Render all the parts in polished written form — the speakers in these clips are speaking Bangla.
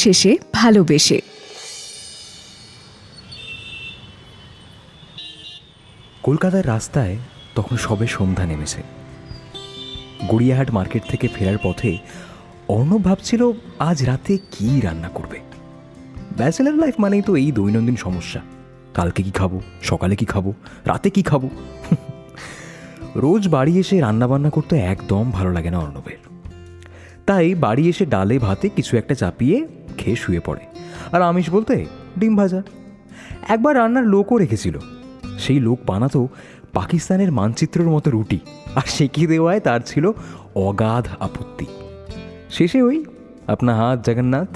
শেষে ভালোবেসে। কলকাতার রাস্তায় তখন সবে সন্ধ্যা নেমেছে। গড়িয়াহাট মার্কেট থেকে ফেরার পথে অর্ণব ভাবছিল আজ রাতে কি রান্না করবে। ব্যাচেলার লাইফ মানেই তো এই দৈনন্দিন সমস্যা, কালকে কি খাবো, সকালে কি খাবো, রাতে কি খাবো। রোজ বাড়ি এসে রান্নাবান্না করতে একদম ভালো লাগে না অর্ণবের। তাই বাড়ি এসে ডালে ভাতে কিছু একটা চাপিয়ে খেয়ে শুয়ে পড়ে। আর আমিষ বলতে ডিম ভাজা। একবার রান্নার লোকও রেখেছিল, সেই লোক বানাতো পাকিস্তানের মানচিত্রের মতো রুটি, আর শিখিয়ে দেওয়ায় তার ছিল অগাধ আপত্তি। শেষে ওই আপনা হাত জগন্নাথ।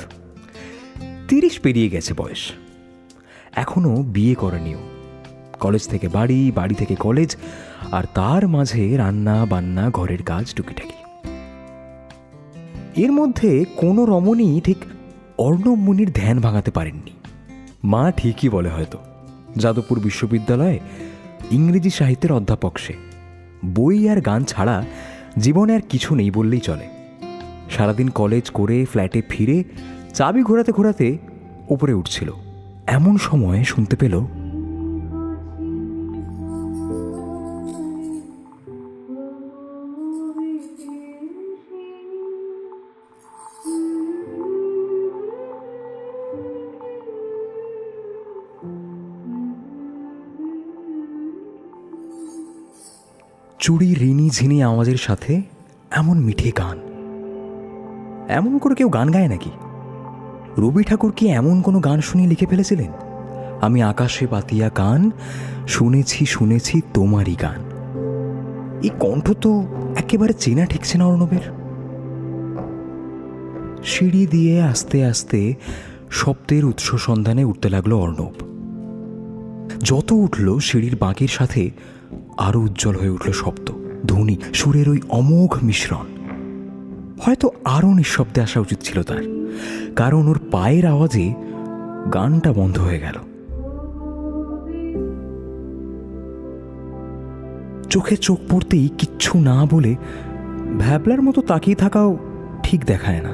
30 পেরিয়ে গেছে বয়স, এখনও বিয়ে করেনিও। কলেজ থেকে বাড়ি, বাড়ি থেকে কলেজ, আর তার মাঝে রান্না বান্না, ঘরের কাজ টুকিটাকি। এর মধ্যে কোনো রমণী ঠিক অর্ণব মুনির ধ্যান ভাঙাতে পারেননি। মা ঠিকই বলে হয়তো, যাদবপুর বিশ্ববিদ্যালয়ে ইংরেজি সাহিত্যের অধ্যাপক সে। বই আর গান ছাড়া জীবনে আর কিছু নেই বললেই চলে। সারাদিন কলেজ করে ফ্ল্যাটে ফিরে চাবি ঘোরাতে ঘোরাতে উপরে উঠছিল, এমন সময় শুনতে পেল চুড়ি রিনি ঝিনি আওয়াজের সাথে এমন মিঠে গান। এমন করে কেউ গান গায় নাকি? রবি ঠাকুর কি এমন কোনো গান শুনিয়ে লিখে ফেলেছিলেন? আমি আকাশে পাতিয়া গান শুনেছি শুনেছি তোমারই গান। এই কণ্ঠ তো একেবারে চেনা ঠেকছে না অর্ণবের। সিঁড়ি দিয়ে আস্তে আস্তে শব্দের উৎস সন্ধানে উঠতে লাগলো অর্ণব। যত উঠল সিঁড়ির বাঁকের সাথে আরো উজ্জ্বল হয়ে উঠল শব্দ, ধ্বনি, সুরের ওই অমোঘ মিশ্রণ। হয়তো আরও নিঃশব্দে আসা উচিত ছিল তার, কারণ ওর পায়ের আওয়াজে গানটা বন্ধ হয়ে গেল। চোখে চোখ পড়তেই কিচ্ছু না বলে ভ্যাবলার মতো তাকিয়ে থাকাও ঠিক দেখায় না।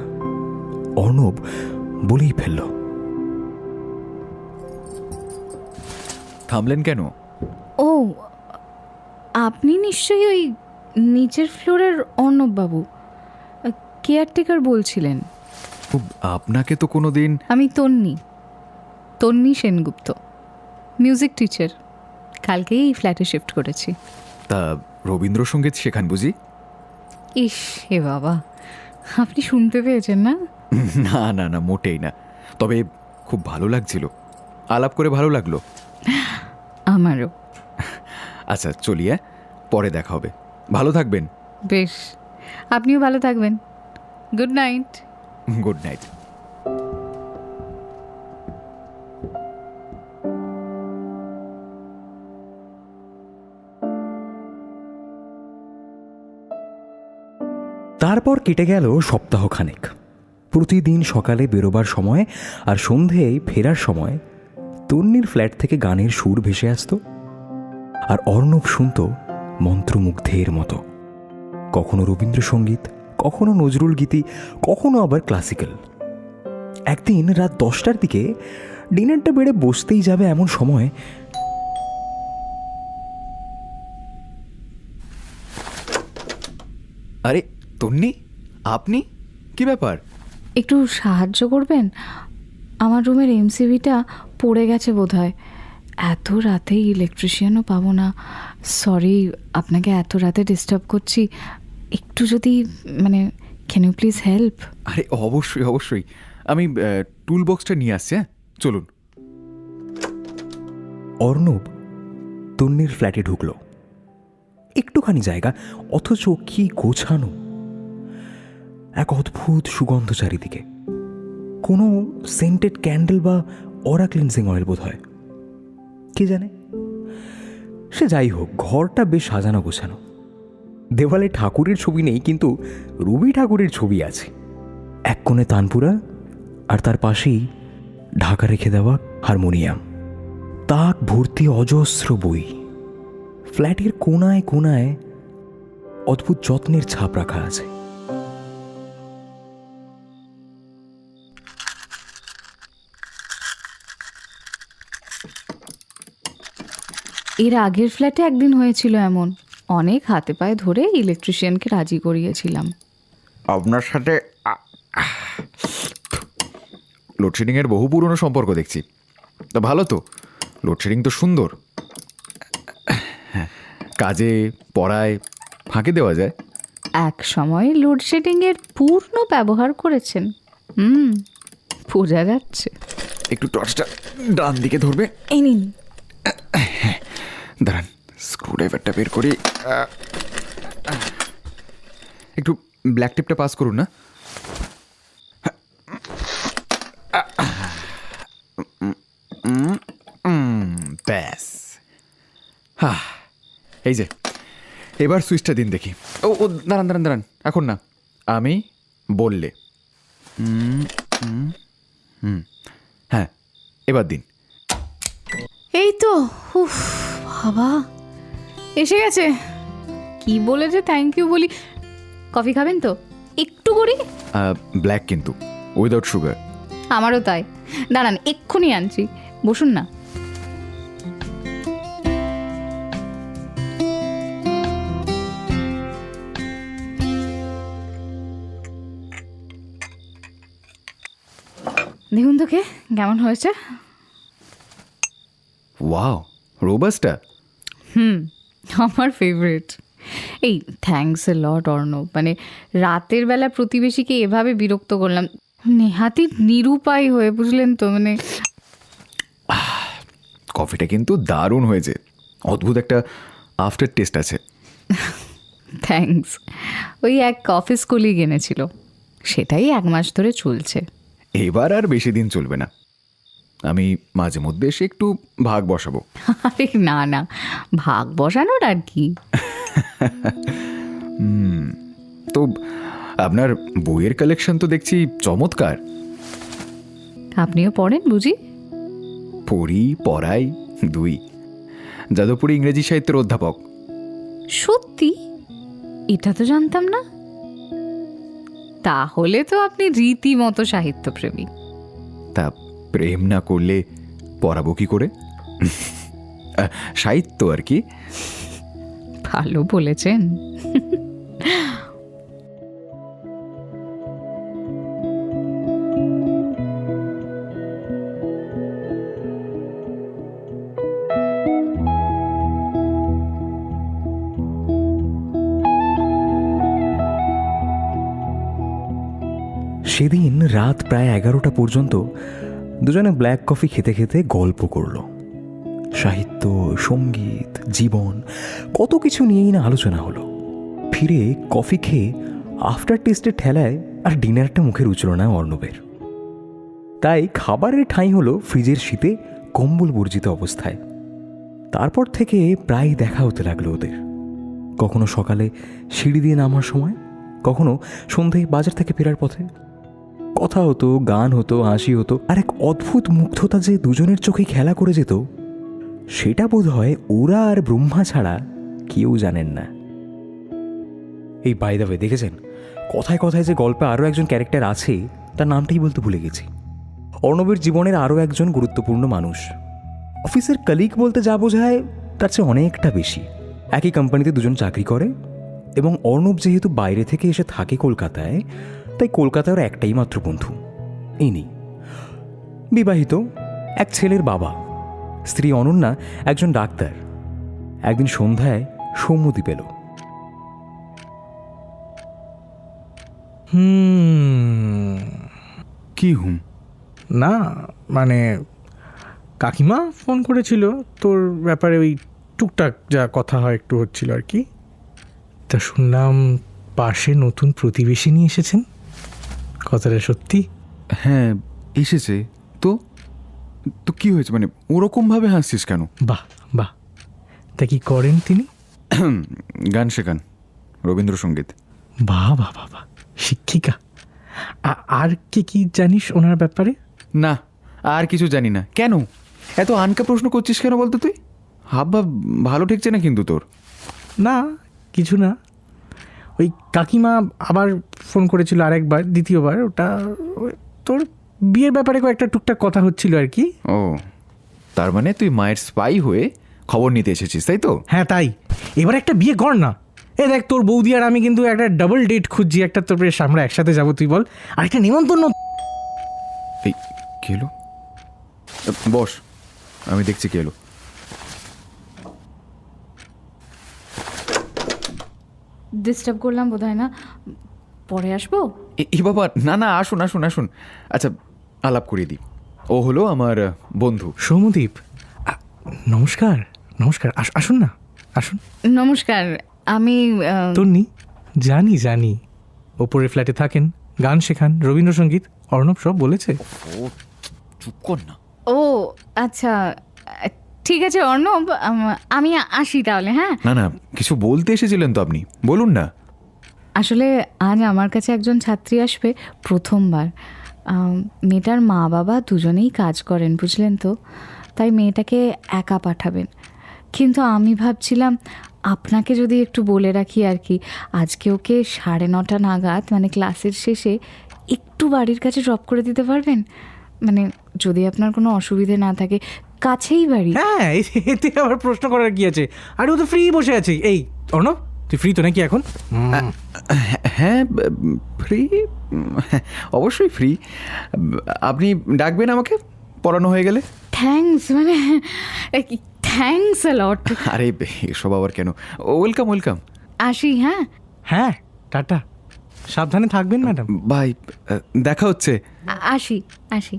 অর্ণব বলেই ফেলল, থামলেন কেন? ও, আপনি নিশ্চয়ই ওই নিচের ফ্লোরের অর্ণববাবু, কেয়ারটেকার বলছিলেন। আপনাকে তো কোনো দিন... আমি তন্নি সেনগুপ্ত, মিউজিক টিচার। কালকেই এই ফ্ল্যাটে শিফট করেছি। তা রবীন্দ্রসঙ্গীত শেখান বুঝি? ইস হে বাবা, আপনি শুনতে পেয়েছেন না? না না না, মোটেই না। তবে খুব ভালো লাগছিল, আলাপ করে ভালো লাগলো। আমারও। আচ্ছা চলি, পরে দেখা হবে। ভালো থাকবেন। বেশ, আপনিও ভালো থাকবেন। Good night. Good night. তারপর কেটে গেল সপ্তাহখানেক। প্রতিদিন সকালে বেরোবার সময় আর সন্ধেয় ফেরার সময় তন্নির ফ্ল্যাট থেকে গানের সুর ভেসে আসত, আর অর্ণব শুনত মন্ত্রমুগ্ধের মতো। কখনো রবীন্দ্রসঙ্গীত, কখনো নজরুল গীতি, কখনো আবার ক্লাসিক্যাল। একদিন রাত 10টার দিকে ডিনারটা বেড়ে বসতেই যাবে এমন সময় আরে তন্নি, আপনি? কি ব্যাপার? একটু সাহায্য করবেন? আমার রুমের এমসিবিটা পড়ে গেছে বোধহয়। এত রাতে ইলেকট্রিশিয়ানও পাবো না। সরি আপনাকে এত রাতে ডিস্টার্ব করছি। একটু যদি ক্যান ইউ প্লিজ হেল্প? আরে অবশ্যই অবশ্যই, আমি টুল বক্সটা নিয়ে আসছি। চলুন। অর্ণব তন্নির ফ্ল্যাটে ঢুকল। একটুখানি জায়গা, অথচ কি গোছানো। এক অদ্ভুত সুগন্ধ চারিদিকে। কোনো সেন্টেড ক্যান্ডেল বা অরা ক্লিনজিং অয়েল বোধ হয়, কে জানে। সে যাই হোক, ঘরটা বেশ সাজানো গোছানো। দেওয়ালে ঠাকুরের ছবি নেই, কিন্তু রবি ঠাকুরের ছবি আছে। এক কোণে তানপুরা, আর তার পাশেই ঢাকা রেখে দেওয়া হারমোনিয়াম। তাক ভর্তি অজস্র বই। ফ্ল্যাটের কোনায় কোনায় অদ্ভুত যত্নের ছাপ রাখা আছে। এর আগের ফ্ল্যাটে একদিন হয়েছিল এমন, অনেক হাতে পায়ে ধরে ইলেকট্রিশিয়ানকে রাজি করিয়েছিলাম। আপনার সাথে লোডশেডিংয়ের বহু পুরনো সম্পর্ক দেখছি। তা ভালো তো, লোডশেডিং তো সুন্দর, কাজে পড়ায় ফাঁকি দেওয়া যায়। এক সময় লোডশেডিংয়ের পূর্ণ ব্যবহার করেছেন। বোঝা যাচ্ছে। একটু টর্চটা ডান দিকে ধরবে? এই নিন। দাঁড়ান, স্ক্রুড্রাইভারটা বের করি। একটু ব্ল্যাক টেপটা পাস করুন না। ব্যাস, এই যে এবার সুইচটা দিন দেখি। ও ও দাঁড়ান দাঁড়ান দাঁড়ান, এখন না, আমি বললে। হ্যাঁ, এবার দিন। এই তো, উফ বাবা, এসে গেছে। কি বলে যে থ্যাংক ইউ বলি। কফি খাবেন তো? একটু করি। ব্ল্যাক কিন্তু উইদাউট সুগার। আমারও তাই। দাঁড়ান, এক্ষুনি আনছি, বসুন না। দেখুন তো কে কেমন হয়েছে। Wow, robusta. আমার ফেভারিট। এই থ্যাঙ্কস এ লট অর্ণব, মানে রাতের বেলা প্রতিবেশীকে এভাবে বিরক্ত করলাম, নেহাতি নিরুপায় হয়ে, বুঝলেন তো, মানে। কফিটা কিন্তু দারুণ হয়েছে, অদ্ভুত একটা আফটার টেস্ট আছে। থ্যাঙ্কস। ওই এক অফিস কলিগ এনেছিল, সেটাই 1 মাস ধরে চলছে। এবার আর বেশি দিন চলবে না, আমি মাঝে মধ্যে এসে একটু ভাগ বসাবো। আরে না না, ভাগ বসানোর আর কি। তো আপনার বইয়ের কালেকশন তো দেখছি চমৎকার। আপনিও পড়েন বুঝি? পড়ি, পড়াই, দুই। যাদবপুরে ইংরেজি সাহিত্যের অধ্যাপক। সত্যি? এটা তো জানতাম না। তাহলে তো আপনি রীতিমতো সাহিত্যপ্রেমী। তা প্রেম না করলে পড়াবো কি করে? সাহিত্য আর কি। ভালো বলেছেন। সেদিন রাত প্রায় 11টা পর্যন্ত দুজনে ব্ল্যাক কফি খেতে খেতে গল্প করলো। সাহিত্য, সঙ্গীত, জীবন, কত কিছু নিয়েই না আলোচনা হলো। ফিরে কফি খেয়ে আফটার টেস্টের ঠেলায় আর ডিনারটা মুখে রুচল না অর্ণবের। তাই খাবারের ঠাঁই হলো ফ্রিজের শীতে কম্বল বর্জিত অবস্থায়। তারপর থেকে প্রায় দেখা হতে লাগলো ওদের। কখনো সকালে সিঁড়ি দিয়ে নামার সময়, কখনো সন্ধে বাজার থেকে ফেরার পথে। কথা হতো, গান হতো, হাসি হতো, আর এক অদ্ভুত মুগ্ধতা যে দুজনের চোখে খেলা করে যেত, সেটা বোধ হয় ওরা আর ব্রহ্মা ছাড়া কেউ জানেন না। এই বাই দ্য ওয়ে, দেখেছেন কথায় কথায় যে গল্পে আরও একজন ক্যারেক্টার আছে, তার নামটাই বলতে ভুলে গেছি। অর্ণবের জীবনের আরও একজন গুরুত্বপূর্ণ মানুষ। অফিসের কলিগ বলতে যা বোঝায় তার চেয়ে অনেকটা বেশি। একই কোম্পানিতে দুজন চাকরি করে, এবং অর্ণব যেহেতু বাইরে থেকে এসে থাকে কলকাতায়, তাই কলকাতার একটাই মাত্র বন্ধু, ইনি। বিবাহিত, এক ছেলের বাবা। স্ত্রী অনন্যা একজন ডাক্তার। একদিন সন্ধ্যায় সৌম্যদি পেল। কি হুম? না মানে কাকিমা ফোন করেছিল তোর ব্যাপারে, ওই টুকটাক যা কথা হয় একটু হচ্ছিল আর কি। তা শুনলাম পাশে নতুন প্রতিবেশী নিয়ে এসেছেন, কথাটা সত্যি? হ্যাঁ এসেছে তো। তো কি হয়েছে, মানে ওরকমভাবে হাসছিস কেন? বাহ বাহ, তা কি করেন তিনি? গান শেখান, রবীন্দ্রসঙ্গীত। বাহ বাহ বাহ বাহ, শিক্ষিকা। আর কি জানিস ওনার ব্যাপারে? না, আর কিছু জানি না। কেন এত আনকা প্রশ্ন করছিস কেন বলতো তুই? হাবভাব ভালো ঠেকছে না কিন্তু তোর। না কিছু না, ওই কাকিমা আবার ফোন করেছিল আরেকবার, দ্বিতীয়বার। ওটা তোর বিয়ের ব্যাপারে কয়েকটা টুকটাক কথা হচ্ছিল আর কি। ও, তার মানে তুই মায়ের স্পাই হয়ে খবর নিতে এসেছিস তাই তো? হ্যাঁ তাই, এবার একটা বিয়ে কর না। এ দেখ, তোর বৌদি আর আমি কিন্তু একটা ডাবল ডেট খুঁজছি, একটা তোর বেশ আমরা একসাথে যাবো, তুই বল। আর একটা নিমন্ত্রণ। এই কে এলো? বস, আমি দেখছি কে এলো। ডিস্টার্ব করলাম বোধহয় না, পরে আসবো? এই বাবা, না না, আসুন আসুন আসুন। আচ্ছা, আলাপ করিয়ে দিই। ও হলো আমার বন্ধু। সৌমদীপ, নমস্কার। নমস্কার, আসুন না, আসুন। নমস্কার, আমি তন্নি, জানি জানি, ওপরের ফ্ল্যাটে থাকেন, গান শেখান, রবীন্দ্রসঙ্গীত, অর্ণব সব বলেছে। ও চুপ কর না। ও আচ্ছা, ঠিক আছে অর্ণব, আমি আসি তাহলে। হ্যাঁ, না না, কিছু বলতে এসেছিলেন তো আপনি, বলুন না। আসলে আজ আমার কাছে একজন ছাত্রী আসবে প্রথমবার। মেয়েটার মা বাবা দুজনেই কাজ করেন, বুঝলেন তো, তাই মেয়েটাকে একা পাঠাবেন। কিন্তু আমি ভাবছিলাম আপনাকে যদি একটু বলে রাখি আর কি, আজকে ওকে 9:30 নাগাদ, মানে ক্লাসের শেষে একটু বাড়ির কাছে ড্রপ করে দিতে পারবেন? মানে যদি আপনার কোনো অসুবিধে না থাকে, কাছেই বাড়ি। হ্যাঁ, এতে আবার প্রশ্ন করার কি আছে? আরে ও তো ফ্রি বসে আছে। এই অর্ণব, তুই ফ্রি তো নাকি এখন? হ্যাঁ, ফ্রি, অবশ্যই ফ্রি। আপনি ডাকবেন আমাকে পড়ানো হয়ে গেলে? থ্যাঙ্কস, মানে থ্যাঙ্কস আ লট। আরে এসব আবার কেন, ওয়েলকাম ওয়েলকাম। আসি। হ্যাঁ হ্যাঁ, টাটা, সাবধানে থাকবেন ম্যাডাম। বাই, দেখা হচ্ছে। আসি আসি।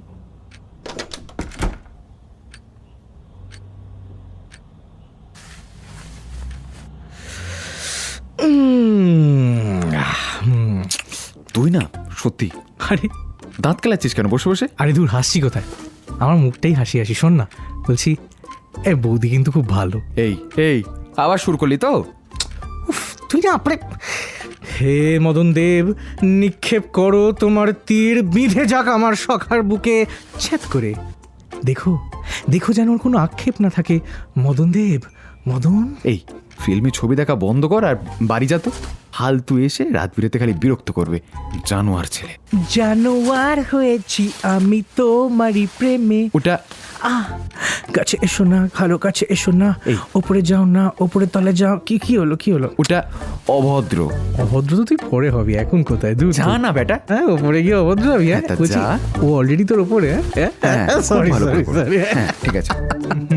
তুই না সত্যি আরে দাঁত কেলাচ্ছিস কেন বসে বসে? আরে দূর, হাসছি কোথায়? আমার মুখটাই হাসি হাসি। শোন না, বলছি, এ বৌদি কিন্তু খুব ভালো। এই এই আবার শুরু করলি তো? তুই না আপনি, হে মদন দেব, নিক্ষেপ করো তোমার তীর, বিঁধে যাক আমার সখার বুকে ছেদ করে। দেখো দেখো, যেন ওর কোনো আক্ষেপ না থাকে। মদন দেব, মদন। এই ফিল্মি ছবি দেখা বন্ধ কর আর বাড়ি যা তো। ফালতু এসে রাত বিরেতে খালি বিরক্ত করবে, জানোয়ার ছেলে। জানোয়ার হয়েছি আমি তোমারই প্রেমে। ওটা কাছে এসো না, ভালো কাছে এসো না, ওপরে যাও না, ওপরে তলে যাও। কি হলো, কি হলো? ওটা অভদ্র। অভদ্র তো তুই পরে হবি, এখন কোথায়? দূর যা না বেটা। হ্যাঁ, ওপরে গিয়ে অভদ্র হবি? হ্যাঁ, তা বলছি, যা। ও অলরেডি তোর ওপরে। হ্যাঁ, সরি ভালো সরি করে। সরি। হ্যাঁ, ঠিক আছে।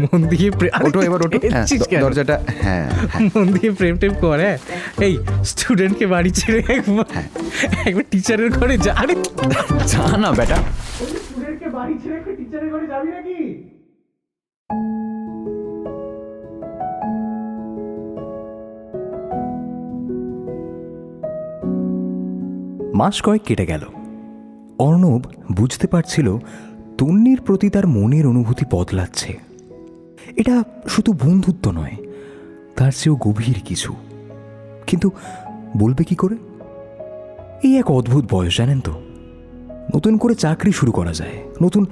মন দিয়ে ওটো এবার ওটো। হ্যাঁ, দরজাটা। হ্যাঁ মন দিয়ে প্রেম টেম কর। হ্যাঁ, এই স্টুডেন্টকে বাড়ি ছেড়ে একবার টিচারের ঘরে যা। আরে যা না বেটা। স্টুডেন্টকে বাড়ি ছেড়ে টিচারের ঘরে যাবি নাকি? মাস কয়েক কেটে গেল। অর্ণব বুঝতে পারছিল তন্নির প্রতি তার মনের অনুভূতি বদলাচ্ছে। এটা শুধু বন্ধুত্ব নয়, তার চেয়েও গভীর কিছু। কিন্তু বলবে কি করে? এই এক অদ্ভুত বয়স, জানেন তো। নতুন করে চাকরি শুরু করা যায়, নতুন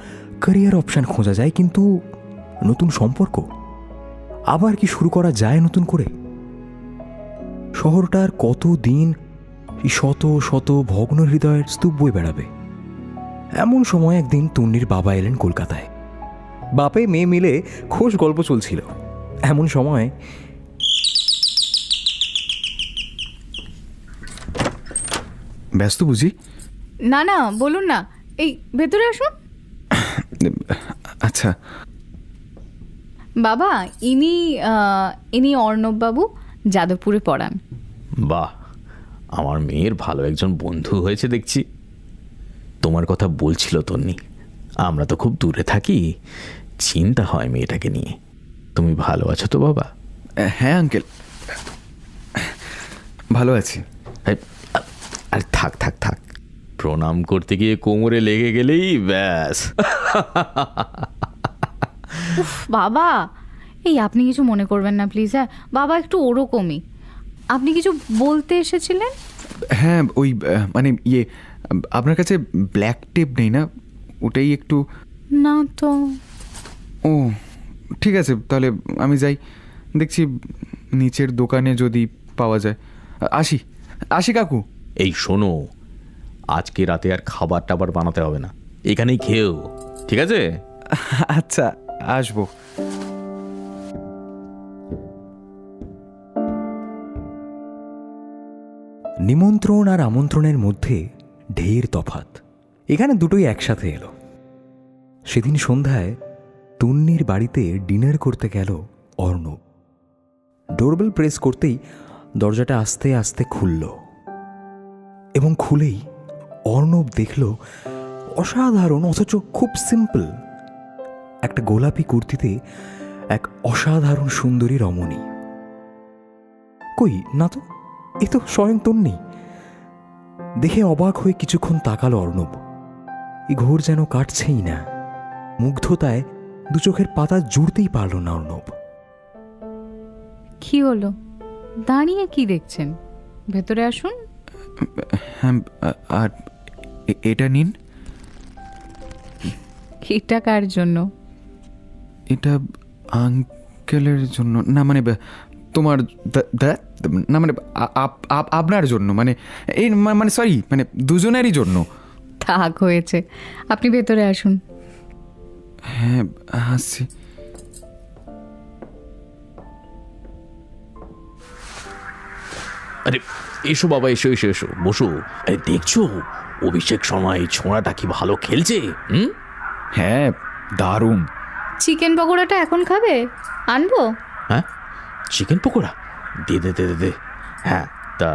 ক্যারিয়ার অপশান খোঁজা যায়, কিন্তু নতুন সম্পর্ক আবার কি শুরু করা যায় নতুন করে? শহরটার কত দিন শত শত ভগ্ন হৃদয়ের স্তূপ বয়ে বেড়াবে। এমন সময় একদিন তন্নির বাবা এলেন কলকাতায়। বাপে মেয়ে মিলে খোশ গল্প চলছিল। এমন সময় ব্যস্ত বুঝি? না না, বলুন না, এই ভেতরে আসুন। আচ্ছা। বাবা, ইনি অর্ণব বাবু, যাদবপুরে পড়ান। বাহ, আমার মেয়ের ভালো একজন বন্ধু হয়েছে দেখছি। তোমার কথা বলছিল তন্নি, আমরা তো খুব দূরে থাকি, চিন্তা হয় মেয়েটাকে নিয়ে। তুমি ভালো আছো তো বাবা? হ্যাঁ আঙ্কেল, ভালো আছি। আরে থাক থাক থাক, প্রণাম করতে গিয়ে কোমরে লেগে গেলেই ব্যাস। উফ বাবা, এই আপনি কিছু মনে করবেন না প্লিজ। হ্যাঁ বাবা, একটু ওরকমই। আপনি কিছু বলতে এসেছিলেন? হ্যাঁ, ওই মানে আপনার কাছে ব্ল্যাক টেপ নেই না? ওটাই একটু। না তো। ও ঠিক আছে, তাহলে আমি যাই, দেখছি নিচের দোকানে যদি পাওয়া যায়। আসি আসি কাকু। এই শোনো, আজকে রাতে আর খাবার টাবার বানাতে হবে না, এখানেই খেয়েও, ঠিক আছে? আচ্ছা, আসবো। নিমন্ত্রণ আর আমন্ত্রণের মধ্যে ঢের তফাৎ। এখানে দুটোই একসাথে এলো। সেদিন সন্ধ্যায় তুন্নির বাড়িতে ডিনার করতে গেল অর্ণব। ডোরবেল প্রেস করতেই দরজাটা আস্তে আস্তে খুলল, এবং খুলেই অর্ণব দেখল অসাধারণ অথচ খুব সিম্পল একটা গোলাপি কুর্তিতে এক অসাধারণ সুন্দরী রমণী। কই না তো, এ তো স্বয়ং তন্নি। দেখে অবাক হয়ে কিছুক্ষণ তাকালো অর্ণব। এই ঘোর যেন কাটছেই না। মুগ্ধতায় দু চোখের পাতা জুড়তেই পারল না অর্ণব। কি হলো, দাঁড়িয়ে কি দেখছেন? ভেতরে আসুন। হ্যাঁ, আর এটা নিন। এটা কার জন্য? এটা আঙ্কেলের জন্য না, মানে তোমার না, মানে আপনার জন্য, মানে এই মানে সরি, মানে দুজনেরই জন্য। থাক, হয়েছে, আপনি ভেতরে আসুন। হ্যাঁ, আসছি। আরে এসো বাবা, এসো এসো এসো, বসো। আরে দেখছো অভিষেক শর্মা এই ছোঁড়াটা কি ভালো খেলছে? হ্যাঁ, দারুণ। চিকেন পকোড়াটা এখন খাবে? আনবো? হ্যাঁ, চিকেন পকোড়া? দে দে দে দে দে। হ্যাঁ, তা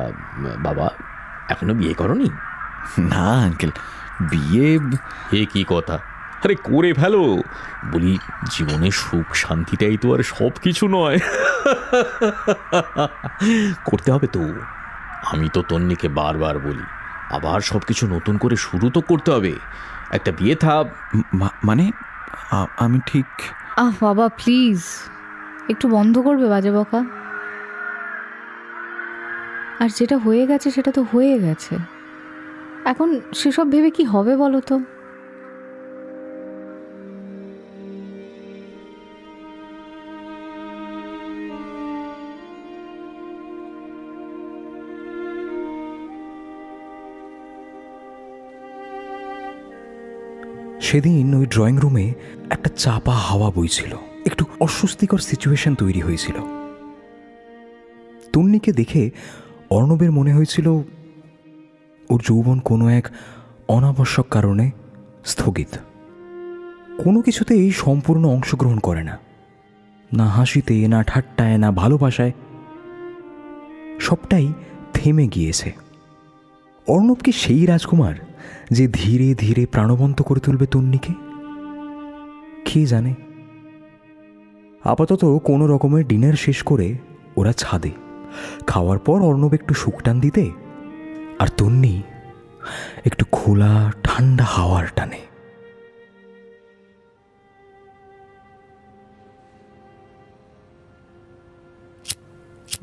বাবা এখনো বিয়ে করনি? না আঙ্কেল, বিয়ে? এ কি কথা? আরে করে ফেলো। বলি জীবনে সুখ শান্তিটাই তো আর সব কিছু নয়। করতে হবে তো। আমি তো তন্নিকে বারবার বলি, আবার সব কিছু নতুন করে শুরু তো করতে হবে। একটা বিয়ে থাক। মানে আমি ঠিক। বাবা প্লিজ, একটু বন্ধ করবে বাজে বকা? আর যেটা হয়ে গেছে সেটা তো হয়ে গেছে, এখন সেসব ভেবে কি হবে বলো তো? সেদিন ওই ড্রয়িং রুমে একটা চাপা হাওয়া বইছিল। একটু অস্বস্তিকর সিচুয়েশন তৈরি হয়েছিল। তন্নিকে দেখে অর্ণবের মনে হয়েছিল ওর যৌবন কোনো এক অনাবশ্যক কারণে স্থগিত। কোনো কিছুতেই সম্পূর্ণ অংশগ্রহণ করে না, না হাসিতে, না ঠাট্টায়, না ভালোবাসায়। সবটাই থেমে গিয়েছে। অর্ণব কি সেই রাজকুমার যে ধীরে ধীরে প্রাণবন্ত করে তুলবে তন্নিকে? কে জানে। আপাতত কোনো রকমের ডিনার শেষ করে ওরা ছাদে। খাওয়ার পর অর্ণব একটু শুকটান দিতে, আর তন্নি একটু খোলা ঠান্ডা হাওয়ার টানে।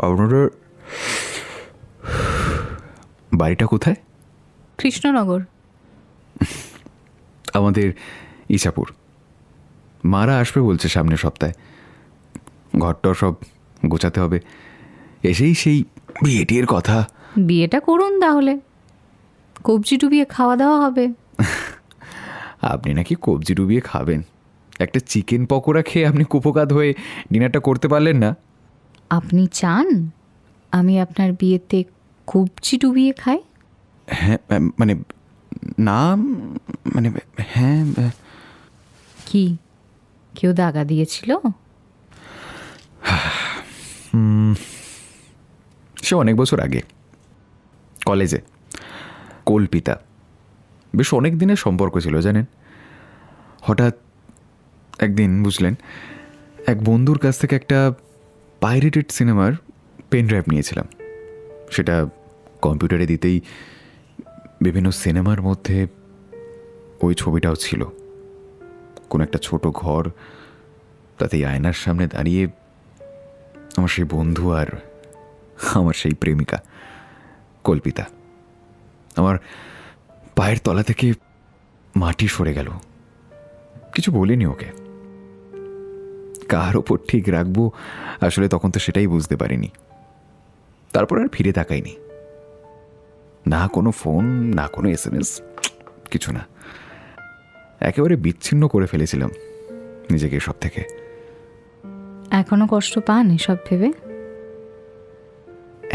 আপনাদের বাড়িটা কোথায়? কৃষ্ণনগর। আমাদের ইছাপুর। মারা আসবে বলছে সামনের সপ্তাহে। ঘরটর সব গোছাতে হবে। এসেই সেই বিয়েটির কথা। বিয়েটা করুন তাহলে, কবজি ডুবিয়ে খাওয়া দাওয়া হবে। আপনি নাকি কবজি ডুবিয়ে খাবেন? একটা চিকেন পকোড়া খেয়ে আপনি কুপোকাত হয়ে ডিনারটা করতে পারলেন না? আপনি চান আমি আপনার বিয়েতে কবজি ডুবিয়ে খাই? হ্যাঁ, মানে না, মানে হ্যাঁ। কি কেউ দাগা দিয়েছিল? সে অনেক বছর আগে কলেজে, কল্পিতা। বেশ অনেক দিনের সম্পর্ক ছিল জানেন। হঠাৎ একদিন বুঝলেন, এক বন্ধুর কাছ থেকে একটা পাইরেটেড সিনেমার পেন ড্রাইভ নিয়েছিলাম। সেটা কম্পিউটারে দিতেই বিভিন্ন সিনেমার মধ্যে ওই ছবিটাও ছিল। কোনো একটা ছোট ঘর, তাতে আয়নার সামনে দাঁড়িয়ে আমার সেই বন্ধু আর আমার সেই প্রেমিকা কল্পিতা। আমার পায়ের তলা থেকে মাটি সরে গেল। কিছু বলিনি ওকে। কার ওপর ঠিক রাখবো আসলে তখন তো সেটাই বুঝতে পারিনি। তারপর আর ফিরে তাকাইনি। না কোনো ফোন, না কোনো SMS, কিছু না। একেবারে বিচ্ছিন্ন করে ফেলেছিলাম নিজেকে সব থেকে। এখনো কষ্ট পান এসব ভেবে?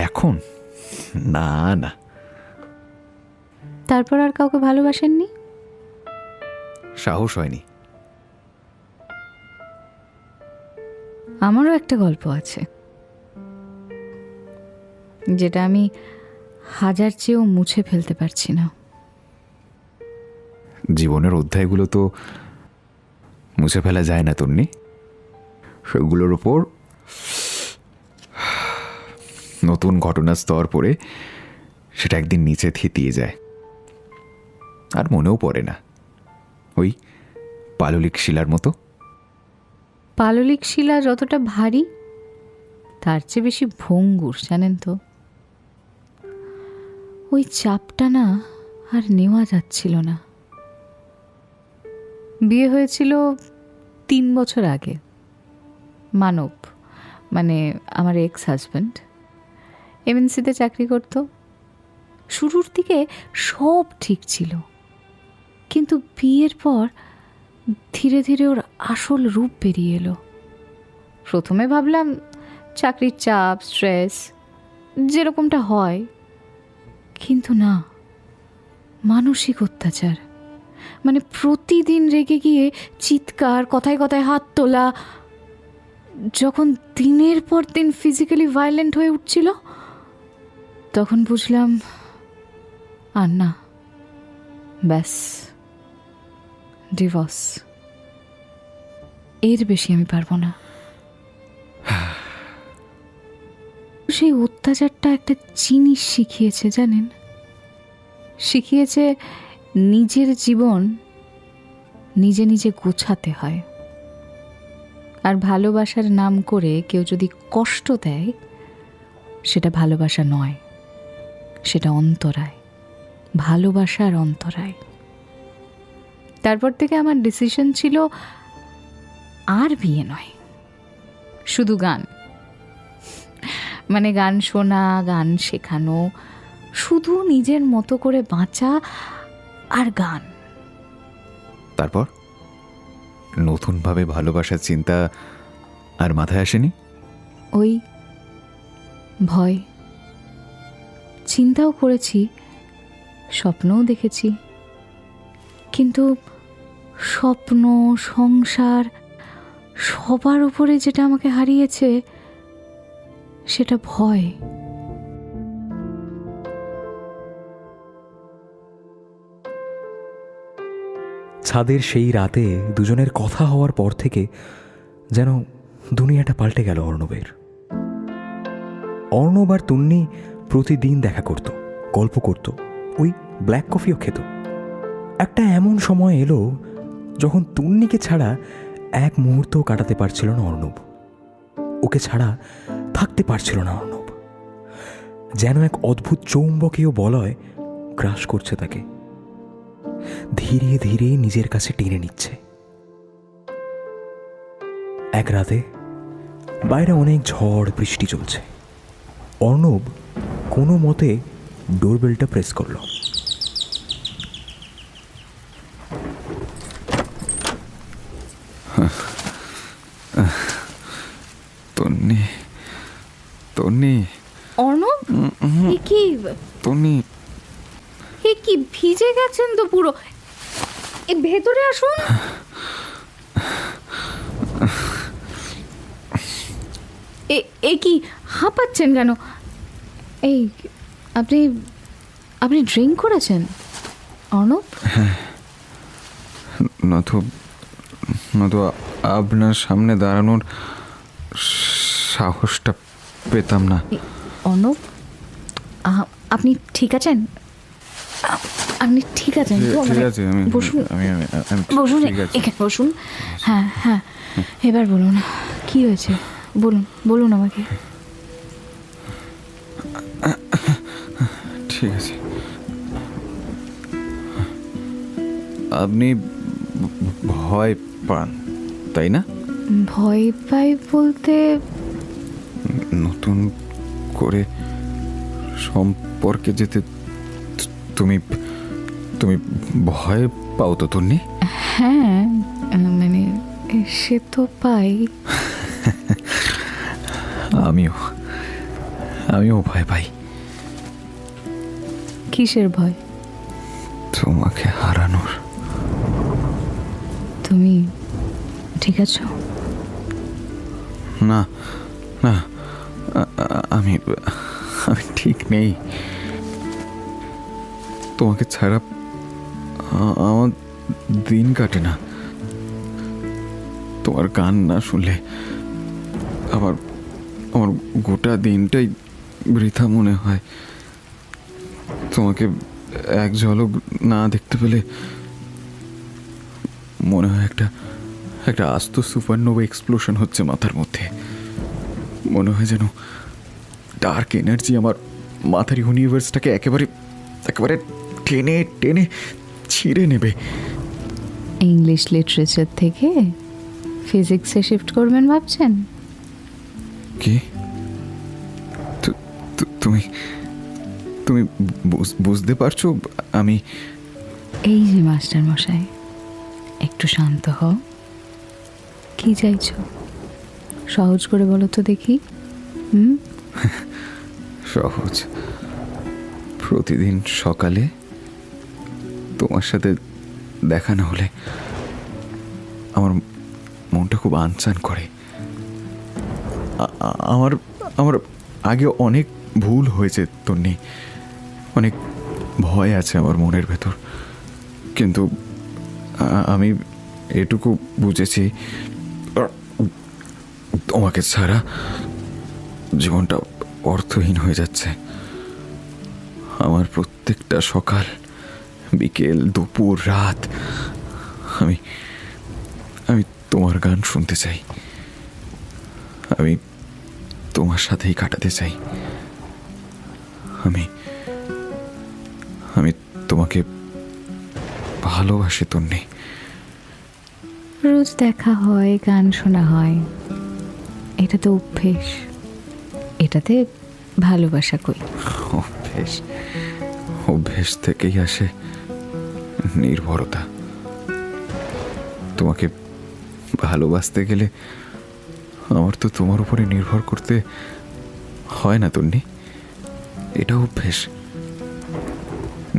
এখন না না, তারপর আর কাউকে ভালোবাসেননি? সাহস হয়নি। আমারও একটা গল্প আছে, যেটা আমি হাজার চেয়েও মুছে ফেলতে পারছি না। জীবনের অধ্যায়গুলো তো মুছে ফেলা যায় না তন্নি, সেগুলোর ওপর নতুন ঘটনার স্তর পড়ে সেটা একদিন নিচে থিতিয়ে যায়, আর মনেও পড়ে না। ওই পাললিক শিলার মতো। পাললিক শিলা যতটা ভারী, তার চেয়ে বেশি ভঙ্গুর, জানেন তো। ওই চাপটা না আর নেওয়া যাচ্ছিল না। বিয়ে হয়েছিল 3 বছর আগে। মানব, মানে আমার এক্স হাজব্যান্ড, এমএনসিতে চাকরি করত। শুরুর দিকে সব ঠিক ছিল, কিন্তু বিয়ের পর ধীরে ধীরে ওর আসল রূপ বেরিয়ে এলো। প্রথমে ভাবলাম চাকরির চাপ, স্ট্রেস, যেরকমটা হয়, কিন্তু না, মানসিক অত্যাচার। মানে প্রতিদিন রেগে গিয়ে চিৎকার, কথায় কথায় হাত তোলা। যখন দিনের পর দিন ফিজিক্যালি ভায়োলেন্ট হয়ে উঠছিল, তখন বুঝলাম আর না, ব্যাস, ডিভোর্স। এর বেশি আমি পারবো না। সেই অত্যাচারটা একটা জিনিস শিখিয়েছে, জানেন, শিখিয়েছে নিজের জীবন নিজে নিজে গোছাতে হয়। আর ভালোবাসার নাম করে কেউ যদি কষ্ট দেয়, সেটা ভালোবাসা নয়, সেটা অন্তরায়, ভালোবাসার অন্তরায়। তারপর থেকে আমার ডিসিশন ছিল আর বিয়ে নয়, শুধু গান। মানে গান শোনা, গান শেখানো, শুধু নিজের মতো করে বাঁচা আর গান। তারপর নতুনভাবে ভালোবাসার চিন্তা আর মাথায় আসেনি? ওই ভয়, চিন্তাও করেছি, স্বপ্নও দেখেছি, কিন্তু স্বপ্ন, সংসার, সবার উপরে যেটা আমাকে হারিয়েছে সেটা ভয়। ছাদের সেই রাতে দুজনের কথা হওয়ার পর থেকে যেন দুনিয়াটা পাল্টে গেল অর্ণবের। অর্ণব আর তুন্নি প্রতিদিন দেখা করত, গল্প করত, ওই ব্ল্যাক কফিও খেত। একটা এমন সময় এলো যখন তুন্নিকে ছাড়া এক মুহূর্তও কাটাতে পারছিল না অর্ণব। ওকে ছাড়া থাকতে পারছিল না অর্ণব। যেন এক অদ্ভুত চৌম্বকীয় বলয় গ্রাস করছে তাকে, ধীরে ধীরে নিজের কাছে টেনে নিচ্ছে। এক রাতে বাইরে অনেক ঝড় বৃষ্টি চলছে। অর্ণব কোনো মতে ডোরবেলটা প্রেস করলো। তন্নি, তন্নি, অর্ণব, এ কি, তন্নি, এ কি ভিজে গেছেন তো পুরো। এ ভেতরে আসুন। এ কি হাঁপাচ্ছেন কেন? এই আপনি আপনি ড্রিঙ্ক করেছেন অর্ণব? নয়তো আপনার সামনে দাঁড়ানোর সাহসটা পেতাম না। অর্ণব, আপনি ঠিক আছেন? আপনি ঠিক আছেন তো? ঠিক আছে, আমি বসুন, বসুন, ঠিক আছে। এখানে বসুন। হ্যাঁ হ্যাঁ, এবার বলুন কি হয়েছে, বলুন বলুন আমাকে। ঠিক আছে, আপনি ভয় পান তাই না? ভয় পাই বলতে? নতুন করে সম্পর্কে যেতে তুমি তুমি ভয় পাও তো তন্নি? হ্যাঁ, মানে সে তো পাই। আমিও ভয় পাই, কিসের ভয়? তোমাকে হারানোর। তুমি ঠিক আছো? না না, আমি আমি ঠিক নেই। তোমাকে ছাড়া আমার দিন কাটে না। তোমার গান না শুনলে আমার আমার গোটা দিনটাই বৃথা মনে হয়। তোমাকে এক ঝলক না দেখতে পেলে মনে হয় একটা একটা আস্ত সুপারনোভা এক্সপ্লোশন হচ্ছে মাথার মধ্যে। মনে হয় যেন ডার্ক এনার্জি আমার মাথার ইউনিভার্সটাকে একেবারে একেবারে টেনে টেনে ছিঁড়ে নেবে। ইংলিশ লিটারেচার থেকে ফিজিক্সে শিফট করবেন ভাবছেন? কি? তুমি তুমি বুঝতে পারছো আমি? এই যে মাস্টার মশাই, একটু শান্ত হও। কি চাইছো সহজ করে বলো তো দেখি। সহজ। প্রতিদিন সকালে তোমার সাথে দেখা না হলে আমার মনটা খুব আনচান করে। আমার আমার আগে অনেক ভুল হয়েছে তন্নি, অনেক ভয় আছে আমার মনের ভেতর, কিন্তু আমি এটুকু বুঝেছি তোমাকে ছাড়া জীবনটা অর্থহীন হয়ে যাচ্ছে। আমার প্রত্যেকটা সকাল, বিকেল, দুপুর, রাত আমি আমি তোমার গান শুনতে চাই। আমি তোমার সাথেই কাটাতে চাই। আমি আমি তোমাকে ভালোবাসি তন্নি। রোজ দেখা হয়, গান শোনা হয়, এটা তো অভ্যেস। এটাতে ভালোবাসা কই? অভ্যেস, অভ্যেস থেকেই আসে নির্ভরতা। তোমাকে ভালোবাসতে গেলে আমার তো তোমার উপরে নির্ভর করতে হয় না তন্নি। এটা অভ্যেস।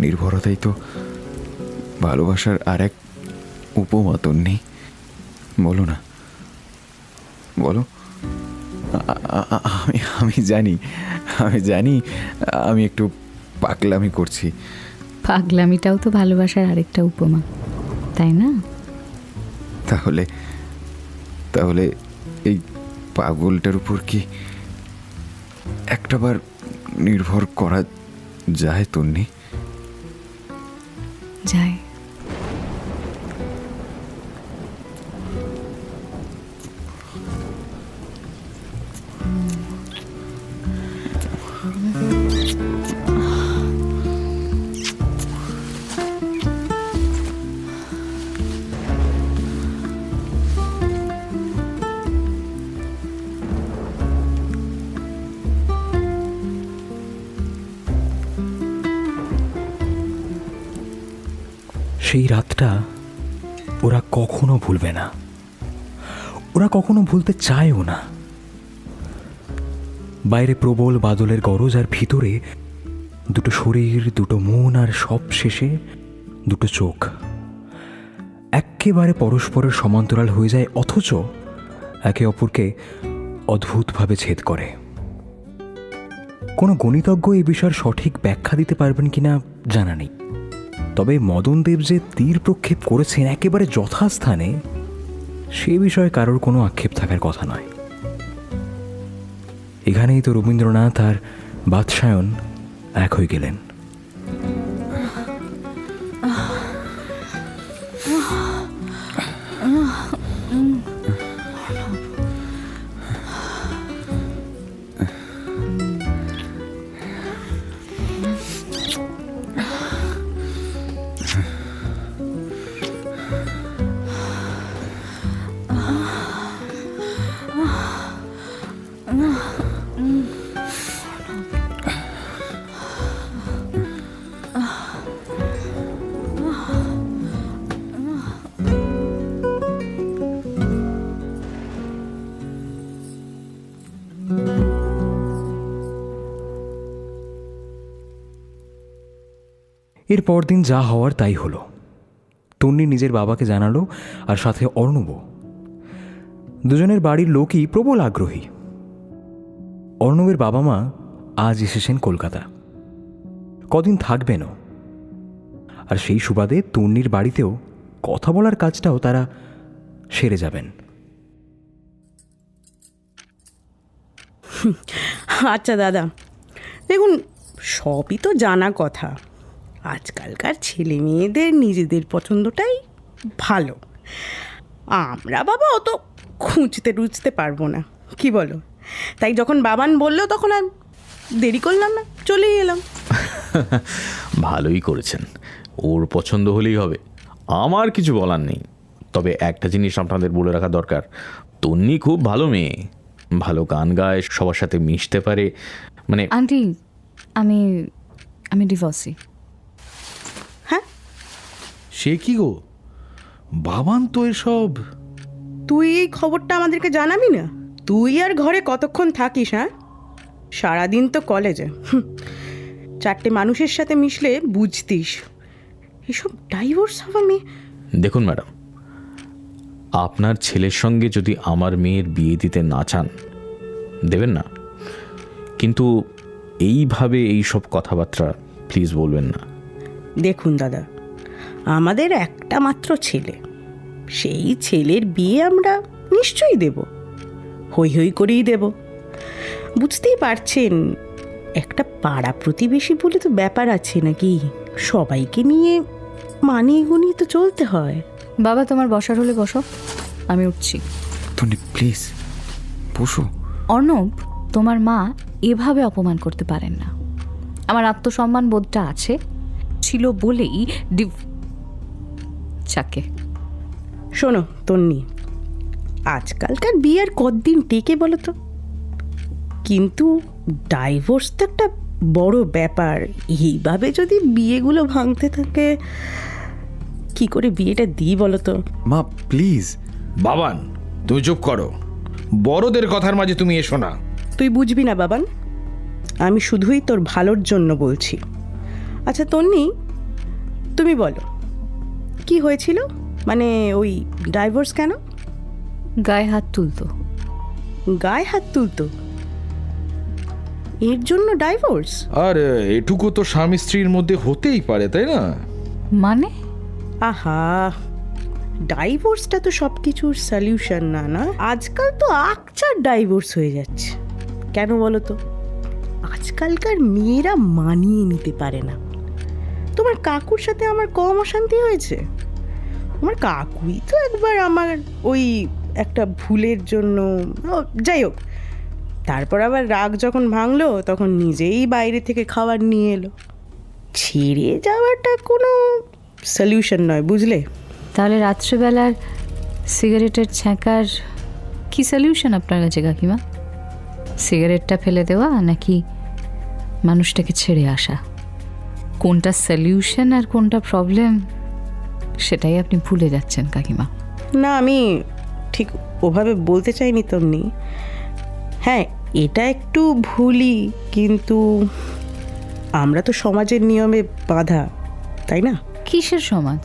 নির্ভরতাই তো ভালোবাসার আর এক উপমা তন্নি। বলো না, বলো। আমি আমি জানি আমি একটু পাগলামি করছি। পাগলামিটাও তো ভালোবাসার আরেকটা উপমা, তাই না? তাহলে তাহলে এই পাগলটার উপর কি একটাবার নির্ভর করা যায় তন্নি? যায়। সেই রাতটা ওরা কখনো ভুলবে না, ওরা কখনো ভুলতে চায়ও না। বাইরে প্রবল বাদলের গরজ, আর ভিতরে দুটো শরীর, দুটো মন, আর সব শেষে দুটো চোখ একেবারে পরস্পরের সমান্তরাল হয়ে যায়, অথচ একে অপরকে অদ্ভুতভাবে ছেদ করে। কোনো গণিতজ্ঞ এই বিষয়ের সঠিক ব্যাখ্যা দিতে পারবেন কিনা জানা নেই, তবে মদনদেব যে তীর প্রক্ষেপ করেছেন একেবারে যথাস্থানে, সে বিষয়ে কারোর কোনো আক্ষেপ থাকার কথা নয়। এখানেই তো রবীন্দ্রনাথ আর বাদশায়ন এক হয়ে গেলেন। এর পরদিন যা হওয়ার তাই হলো। তন্নি নিজের বাবাকে জানালো, আর সাথে অর্ণব। দুজনের বাড়ির লোকই প্রবল আগ্রহী। অর্ণবের বাবা মা আজ এসেছেন কলকাতা, কদিন থাকবেনও। আর সেই সুবাদে তন্নির বাড়িতেও কথা বলার কাজটাও তারা সেরে যাবেন। আচ্ছা দাদা, দেখুন সবই তো জানা কথা। আজকালকার ছেলে মেয়েদের নিজেদের পছন্দটাই ভালো। আমরা বাবা অত খুঁজতে টুচতে পারবো না, কি বলো? তাই যখন বাবান বললো তখন আর দেরি করলাম না, চলেই এলাম। ভালোই করেছেন, ওর পছন্দ হলেই হবে, আমার কিছু বলার নেই। তবে একটা জিনিস আপনাদের বলে রাখা দরকার, তন্নি খুব ভালো মেয়ে, ভালো গান গায়, সবার সাথে মিশতে পারে। মানে আন্টি, আমি আমি ডিভোর্সি। হ্যাঁ, সে কি গো, বাবান তো এসব। তুই এই খবরটা আমাদেরকে জানাবি না? তুই আর ঘরে কতক্ষণ থাকিস? হ্যাঁ, সারাদিন তো কলেজে। চারটে মানুষের সাথে মিশলে বুঝতিস এসব ডাইভোর্স হওয়া মেয়ে। দেখুন ম্যাডাম, আপনার ছেলের সঙ্গে যদি আমার মেয়ের বিয়ে দিতে না চান, দেবেন না, কিন্তু এইভাবে এই সব কথাবার্তা প্লিজ বলবেন না। দেখুন দাদা, আমাদের একটা মাত্র ছেলে, সেই ছেলের বিয়ে আমরা নিশ্চয়ই দেব, হই হই করেই দেব। বুঝতেই পারছেন, একটা পাড়া প্রতিবেশী বলে তো ব্যাপার আছে নাকি, সবাইকে নিয়ে মানিয়ে গুনিয়ে তো চলতে হয়। বাবা, তোমার বসার হলে বসো, আমি উঠছি। তন্নি প্লিজ বসো। অর্ণব, তোমার মা এভাবে অপমান করতে পারেন না। আমার আত্মসম্মান বোধটা আছে, ছিল বলেই চাকে। শোনো তন্নি, আজকালকার বিয়ে আর কতদিন টেকে বলো তো? কিন্তু ডাইভোর্স তো একটা বড় ব্যাপার। এইভাবে যদি বিয়েগুলো ভাঙতে থাকে, কি করে বিয়েটা দিই বলো তো? মা প্লিজ। বাবান, তুমি চুপ করো, বড়দের কথার মাঝে তুমি এসো না। তুই বুঝবি না বাবান, আমি শুধুই তোর ভালোর জন্য বলছি। আচ্ছা তন্নি, তুমি বলো কি হয়েছিল, মানে ওই ডাইভোর্স কেন? গায়ে হাত তুলতো। গায়ে হাত তুলতো, এর জন্য ডাইভোর্স? আর এটুকু তো স্বামী স্ত্রীর মধ্যে হতেই পারে, তাই না? মানে আহা, ডাইভোর্সটা তো সব কিছুর সলিউশন না। না, আজকাল তো আকচার ডাইভোর্স হয়ে যাচ্ছে। কেন বলো তো? আজকালকার মেয়েরা মানিয়ে নিতে পারে না। তোমার কাকুর সাথে আমার কম অশান্তি হয়েছে? আমার কাকুই তো একবার আমার ওই একটা ভুলের জন্য, যাই হোক, তারপর আবার রাগ যখন ভাঙলো তখন নিজেই বাইরে থেকে খাবার নিয়ে এলো। ছেড়ে যাওয়াটা কোনো সলিউশন নয়, বুঝলে? তাহলে রাত্রেবেলার সিগারেটের ছ্যাঁকার কি সলিউশন আপনার কাছে কাকিমা? সিগারেটটা ফেলে দেওয়া নাকি মানুষটাকে ছেড়ে আসা? কোনটা সলিউশন আর কোনটা প্রবলেম সেটাই আপনি ভুলে যাচ্ছেন কাকিমা। না, আমি ঠিক ওভাবে বলতে চাইনি তমনি। হ্যাঁ, এটা একটু ভুলই, কিন্তু আমরা তো সমাজের নিয়মে বাঁধা, তাই না? কিসের সমাজ,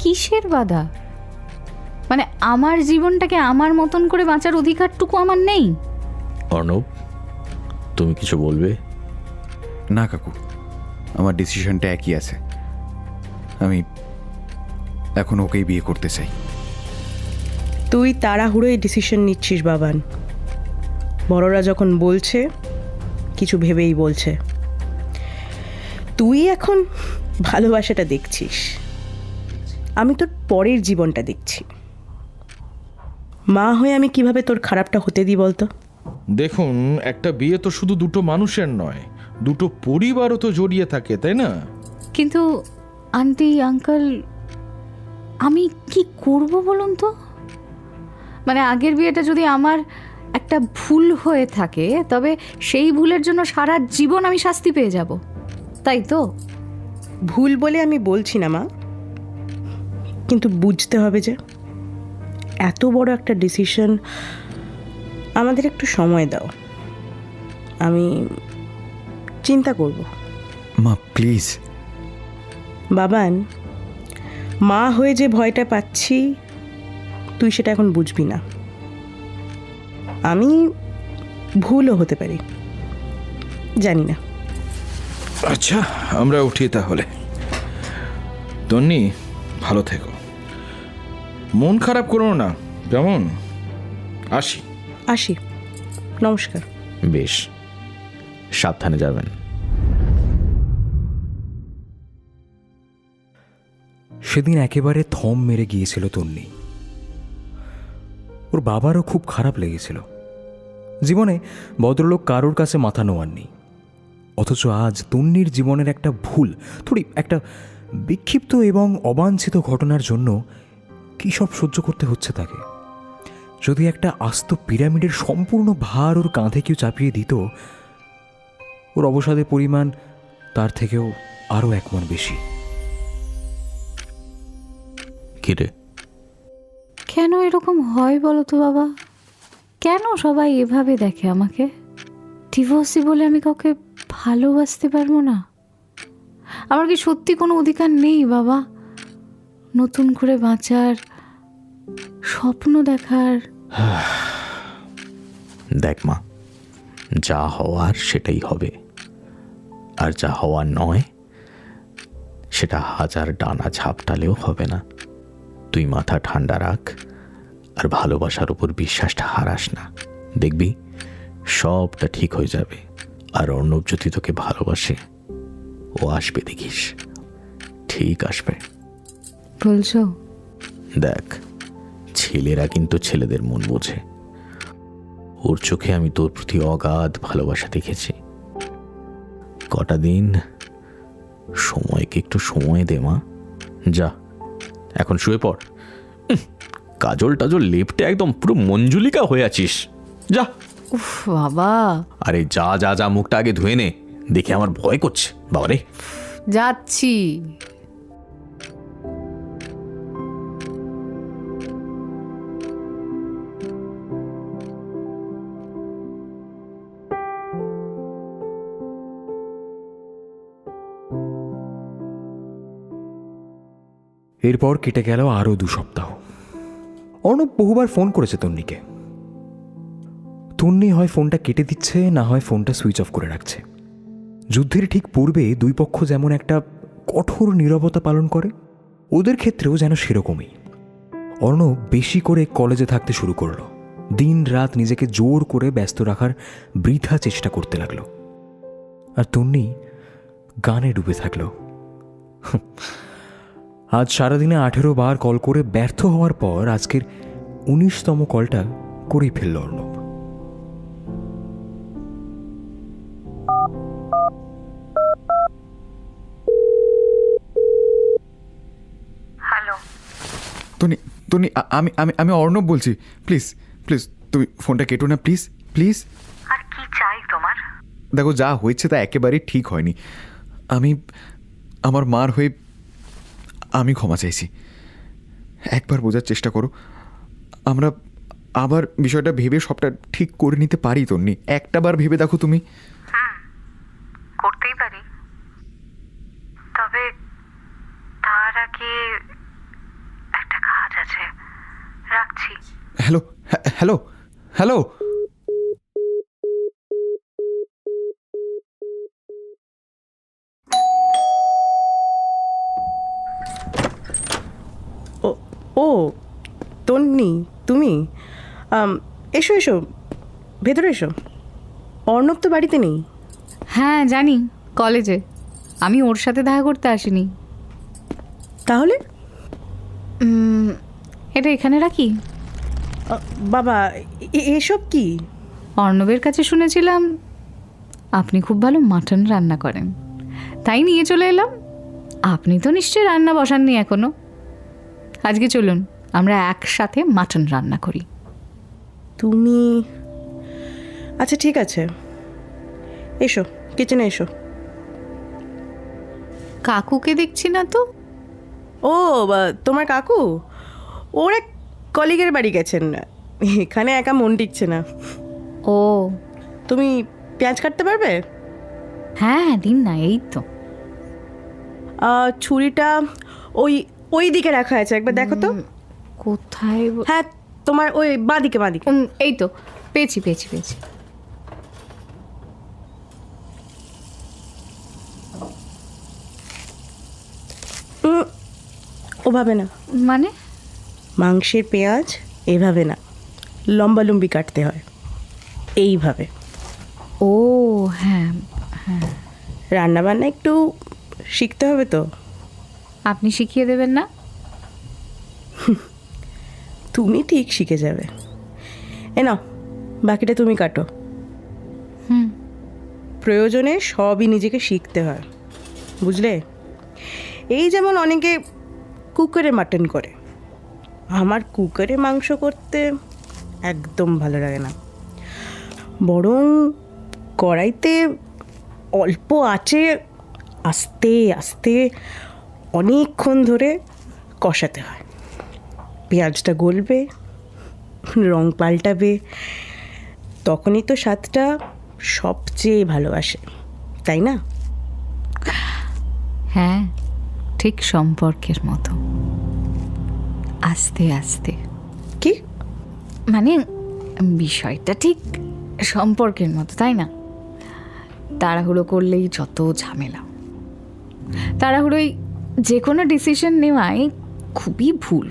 কিসের বাধা? মানে আমার জীবনটাকে আমার মতন করে বাঁচার অধিকারটুকু আমার নেই? অর্ণব, তুমি কিছু বলবে? না কাকু, আমার ডিসিশনটা একই আছে। আমি এখন ওকেই বিয়ে করতে চাই। তুই তাড়াহুড়োই ডিসিশন নিচ্ছিস বাবান। বড়রা যখন বলছে, কিছু ভেবেই বলছে। তুই এখন ভালোবাসাটা দেখছিস, আমি তোর পরের জীবনটা দেখছি। মা হয়ে আমি কিভাবে তোর খারাপটা হতে দিই বলতো? দেখুন, একটা বিয়ে তো শুধু দুটো মানুষের নয়, দুটো পরিবারও তো জড়িয়ে থাকে, তাই না? কিন্তু আন্টি, আঙ্কেল, আমি কি করব বলুন তো? মানে আগের বিয়েটা যদি আমার একটা ভুল হয়ে থাকে, তবে সেই ভুলের জন্য সারা জীবন আমি শাস্তি পেয়ে যাব, তাই তো? ভুল বলে আমি বলছি না মা, কিন্তু বুঝতে হবে যে এত বড় একটা ডিসিশন, আমাদের একটু সময় দাও, আমি চিন্তা করব। মা প্লিজ। বাবান, মা হয়ে যে ভয়টা পাচ্ছি তুই সেটা এখন বুঝবি না। আমি ভুলও হতে পারি, জানি না। আচ্ছা, আমরা উঠি তাহলে। তন্নি, ভালো থেকো, মন খারাপ করো না, কেমন? আসি। আসি, নমস্কার। বেশ, সাবধানে যাবেন। সেদিন একেবারে থম মেরে গিয়েছিল তন্নি। ওর বাবারও খুব খারাপ লেগেছিল। জীবনে ভদ্রলোক কারোর কাছে মাথা নোয়াননি, অথচ আজ তন্নির জীবনের একটা ভুল, থোড়ি একটা বিক্ষিপ্ত এবং অবাঞ্ছিত ঘটনার জন্য কী সব সহ্য করতে হচ্ছে তাকে। যদি একটা আস্ত পিরামিডের সম্পূর্ণ ভার ওর কাঁধে কেউ চাপিয়ে দিত, ওর অবসাদের পরিমাণ তার থেকেও আরও এক মণ বেশি। কিরে, কেন এরকম হয় বলো তো বাবা? কেন সবাই এভাবে দেখে আমাকে? ডিভোর্সি বলে আমি কাউকে ভালোবাসতে পারবো না? আমার কি সত্যি কোনো অধিকার নেই বাবা নতুন করে বাঁচার, স্বপ্ন দেখার? দেখ মা, যা হওয়ার সেটাই হবে, আর যা হওয়ার নয় সেটা হাজার ডানা ঝাপটালেও হবে না। তুই মাথা ঠান্ডা রাখ আর ভালোবাসার উপর বিশ্বাসটা হারাস না। দেখবি সবটা ঠিক হয়ে যাবে। আর অর্ণব যদি তোকে ভালোবাসে, ও আসবে, দেখিস, ঠিক আসবে। বলছো? দেখ, ছেলেরা কিন্তু ছেলেদের মন বোঝে। ওর চোখে আমি তোর প্রতি অগাধ ভালোবাসা দেখেছি। কটা দিন সময়কে একটু সময় দে মা। যা, এখন শুয়ে পড়। কাজল টাজল লেপটে একদম পুরো মঞ্জুলিকা হয়ে আছিস। যা। উফ বাবা, আরে যা যা যা, মুখটা আগে ধুয়ে নে, দেখে আমার ভয় করছে বাবারে। যাচ্ছি। এরপর কেটে গেল আরও 2 সপ্তাহ। অর্ণব বহুবার ফোন করেছে তন্নিকে। তন্নি হয় ফোনটা কেটে দিচ্ছে, না হয় ফোনটা সুইচ অফ করে রাখছে। যুদ্ধের ঠিক পূর্বে দুই পক্ষ যেমন একটা কঠোর নীরবতা পালন করে, ওদের ক্ষেত্রেও যেন সেরকমই। অর্ণব বেশি করে কলেজে থাকতে শুরু করলো। দিন রাত নিজেকে জোর করে ব্যস্ত রাখার বৃথা চেষ্টা করতে লাগলো। আর তন্নি গানে ডুবে থাকলো। আজ সারাদিনে 18 বার কল করে ব্যর্থ হওয়ার পর আজকের 19তম কলটা করেই ফেলল অর্ণব। তনি তনি আমি আমি আমি অর্ণব বলছি। প্লিজ প্লিজ তুমি ফোনটা কেটো না, প্লিজ প্লিজ। আর কি চাই তোমার? দেখো, যা হয়েছে তা একেবারেই ঠিক হয়নি। আমি আমার মার হয়ে আমি ক্ষমা চাইছি। একবার বোঝার চেষ্টা করো। আমরা আবার বিষয়টা ভেবে সবটা ঠিক করে নিতে পারি তন্নি। একটা বার ভেবে দেখো তুমি। করতেই পারি, তবে তার আগে একটা কাজ আছে। রাখছি। Hello hello hello. ও তন্নি, তুমি এসো এসো, ভেতরে এসো। অর্ণব তো বাড়িতে নেই। হ্যাঁ জানি, কলেজে। আমি ওর সাথে দেখা করতে আসিনি। তাহলে এটা এখানে রাখি। বাবা, এসব কি? অর্ণবের কাছে শুনেছিলাম আপনি খুব ভালো মাটন রান্না করেন, তাই নিয়ে চলে এলাম। আপনি তো নিশ্চয়ই রান্না বসাননি এখনো। আজকে চলুন আমরা একসাথে মাটন রান্না করি। তুমি? আচ্ছা ঠিক আছে, এসো কিচেনে এসো। কাকুকে দেখছি না তো। ও তোমার কাকু? ওর এক কলিগের বাড়ি গেছেন, এখানে একা মন টিকছে না। ও, তুমি পেঁয়াজ কাটতে পারবে? হ্যাঁ দিন না, এই তো। ছুরিটা ওই ওই দিকে রাখা আছে, একবার দেখো তো। কোথায় হ্যাঁ, তোমার ওই বাঁদিকে বাঁদিকে। এই তো পেয়েছি পেয়েছি পেয়েছি। ওভাবে না, মানে মাংসের পেঁয়াজ এভাবে না, লম্বালম্বি কাটতে হয়, এইভাবে। ও হ্যাঁ, রান্না বান্না একটু শিখতে হবে তো। আপনি শিখিয়ে দেবেন না? তুমি ঠিক শিখে যাবে। এ নাও, বাকিটা তুমি কাটো। প্রয়োজনে সবই নিজেকে শিখতে হয়, বুঝলে? এই যেমন অনেকে কুকারে মাটন করে, আমার কুকারে মাংস করতে একদম ভালো লাগে না। বরং কড়াইতে অল্প আঁচে আস্তে আস্তে অনেকক্ষণ ধরে কষাতে হয়। পেঁয়াজটা গলবে, রং পাল্টাবে, তখনই তো স্বাদটা সবচেয়ে ভালোবাসে, তাই না? হ্যাঁ, ঠিক সম্পর্কের মতো, আস্তে আস্তে। কি মানে বিষয়টা ঠিক সম্পর্কের মতো, তাই না? তাড়াহুড়ো করলেই যত ঝামেলা, তাড়াহুড়োই যে কোনো ডিসিশন নেওয়াই খুবই ভুল।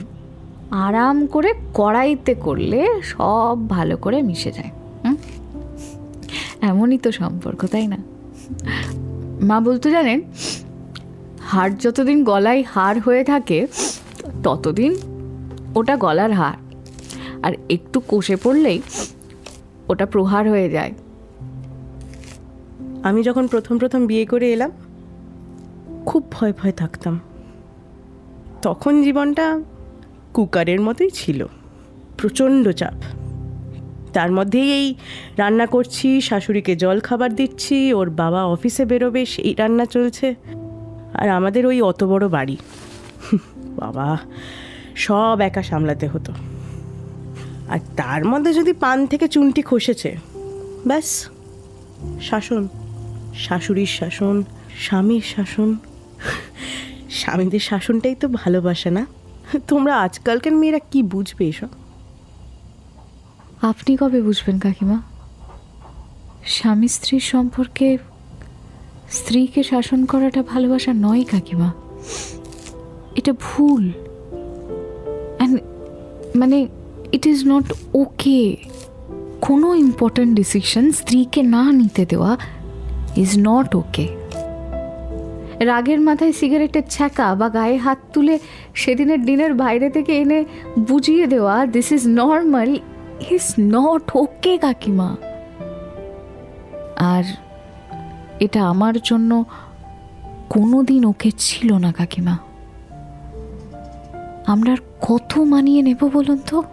আরাম করে কড়াইতে করলে সব ভালো করে মিশে যায়। এমনই তো সম্পর্ক, তাই না? মা বলতো জানেন, হাড় যতদিন গলায় হাড় হয়ে থাকে ততদিন ওটা গলার হাড়, আর একটু কষে পড়লেই ওটা প্রহার হয়ে যায়। আমি যখন প্রথম প্রথম বিয়ে করে এলাম খুব ভয় ভয় থাকতাম। তখন জীবনটা কুকারের মতোই ছিল, প্রচণ্ড চাপ। তার মধ্যেই এই রান্না করছি, শাশুড়িকে জল খাবার দিচ্ছি, ওর বাবা অফিসে বেরোবে সেই রান্না চলছে, আর আমাদের ওই অত বড় বাড়ি, বাবা সব একা সামলাতে হতো। আর তার মধ্যে যদি পান থেকে চুনটি খসেছে, ব্যাস শাসন, শাশুড়ির শাসন, স্বামীর শাসন। স্বামীদের শাসনটাই তো ভালোবাসা, না? তোমরা আজকালকার মেয়েরা কি বুঝবে এসব? আপনি কবে বুঝবেন কাকিমা? স্বামী স্ত্রীর সম্পর্কে স্ত্রীকে শাসন করাটা ভালোবাসা নয় কাকিমা, এটা ভুল। মানে ইট ইজ নট ওকে। কোনো ইম্পর্ট্যান্ট ডিসিশন স্ত্রীকে না নিতে দেওয়া ইজ নট ওকে। রাগের মাথায় সিগারেটের ছ্যাঁকা বা গায়ে হাত তুলে সেদিনের ডিনের বাইরে থেকে এনে বুঝিয়ে দেওয়া, this is normal, is not okay কাকিমা। আর এটা আমার জন্য কোনো দিন ওকে ছিল না কাকিমা। আমরা আর কত মানিয়ে নেব বলুন তো?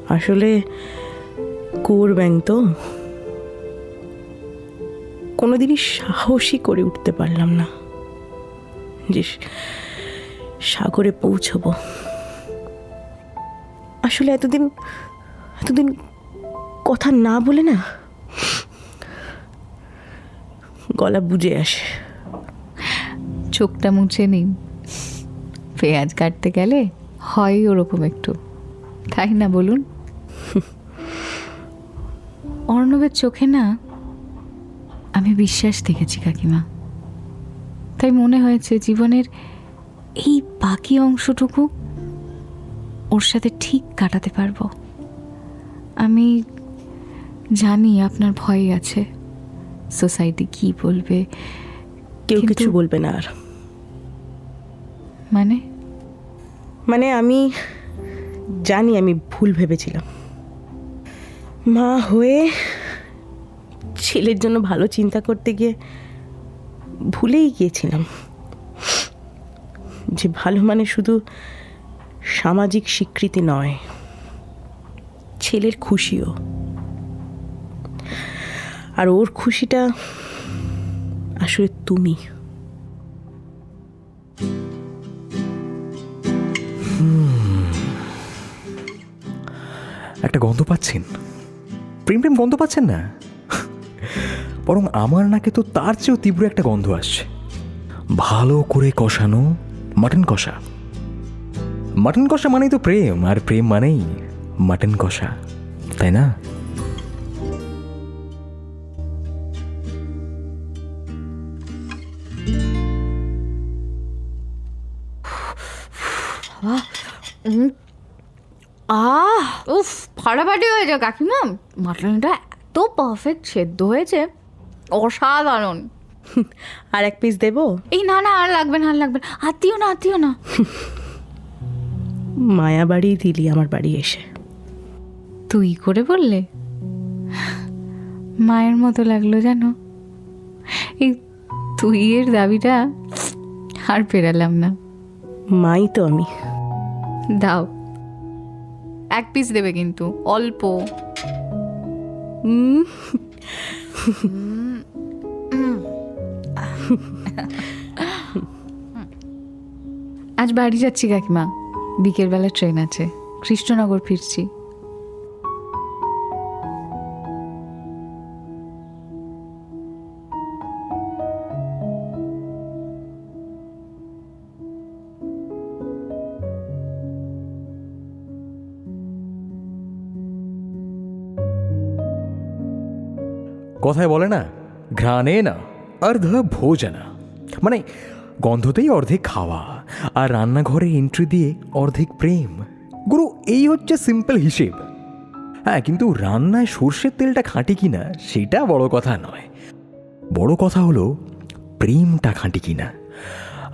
আসলে করবেন তো, কোনোদিনই সাহসী করে উঠতে পারলাম না যে সাগরে পৌঁছবো। আসলে এতদিন কথা না বলে না গলা বুজে আসে। চোখটা মুছে নিন, পেঁয়াজ কাটতে গেলে হয় ওরকম একটু, তাই না বলুন? অর্ণবের চোখে না আমি বিশ্বাস দেখেছি কাকিমা, তাই মনে হয়েছে জীবনের এই বাকি অংশটুকু ওর সাথে ঠিক কাটাতে পারবো। আমি জানি আপনার ভয় আছে, সোসাইটি কি বলবে। কেউ কিন্তু- কিছু বলবে না। আর মানে আমি জানি আমি ভুল ভেবেছিলাম। মা হয়ে ছেলের জন্য ভালো চিন্তা করতে গিয়ে ভুলেই গিয়েছিলাম যে ভালো মানে শুধু সামাজিক স্বীকৃতি নয়, ছেলের খুশিও। আর ওর খুশিটা আসলে তুমি। একটা গন্ধ পাচ্ছেন? প্রেম প্রেম গন্ধ পাচ্ছেন না? বরং আমার নাকে তো তার চেয়েও তীব্র একটা গন্ধ আসছে। ভালো করে কষানো মাটন কষা। মাটন কষা মানেই তো প্রেম, আর প্রেম মানেই মাটন কষা, তাই না? উফ, ফাটাফাটি হয়েছে কাকিমা। মাটনটা এত পারফেক্ট সেদ্ধ হয়েছে, অসাধারণ। আর এক পিস দেবো? এই না না, আর লাগবে না, আর লাগবে না, আত্মীয় না, আত্মীয় না। মায়া বাড়ি দিলি আমার বাড়ি এসে। তুই করে বললে, মায়ের মতো লাগলো জানো। এই তুই এর দাবিটা আর পেরালাম না। মাই তো আমি। দাও, এক পিস দেবে কিন্তু, অল্প। আজ বাড়ি যাচ্ছি কাকিমা, বিকেলবেলা ট্রেন আছে, কৃষ্ণনগর ফিরছি। কথায় বলে না, ঘ্রাণে না অর্ধ ভোজনা, মানে গন্ধতেই অর্ধেক খাওয়া, আর রান্নাঘরে এন্ট্রি দিয়ে অর্ধেক প্রেম। গুরু, এই হচ্ছে সিম্পল হিসেব। হ্যাঁ, কিন্তু রান্নায় সর্ষের তেলটা খাঁটি কিনা সেটা বড় কথা নয়। বড় কথা হলো প্রেমটা খাঁটি কিনা,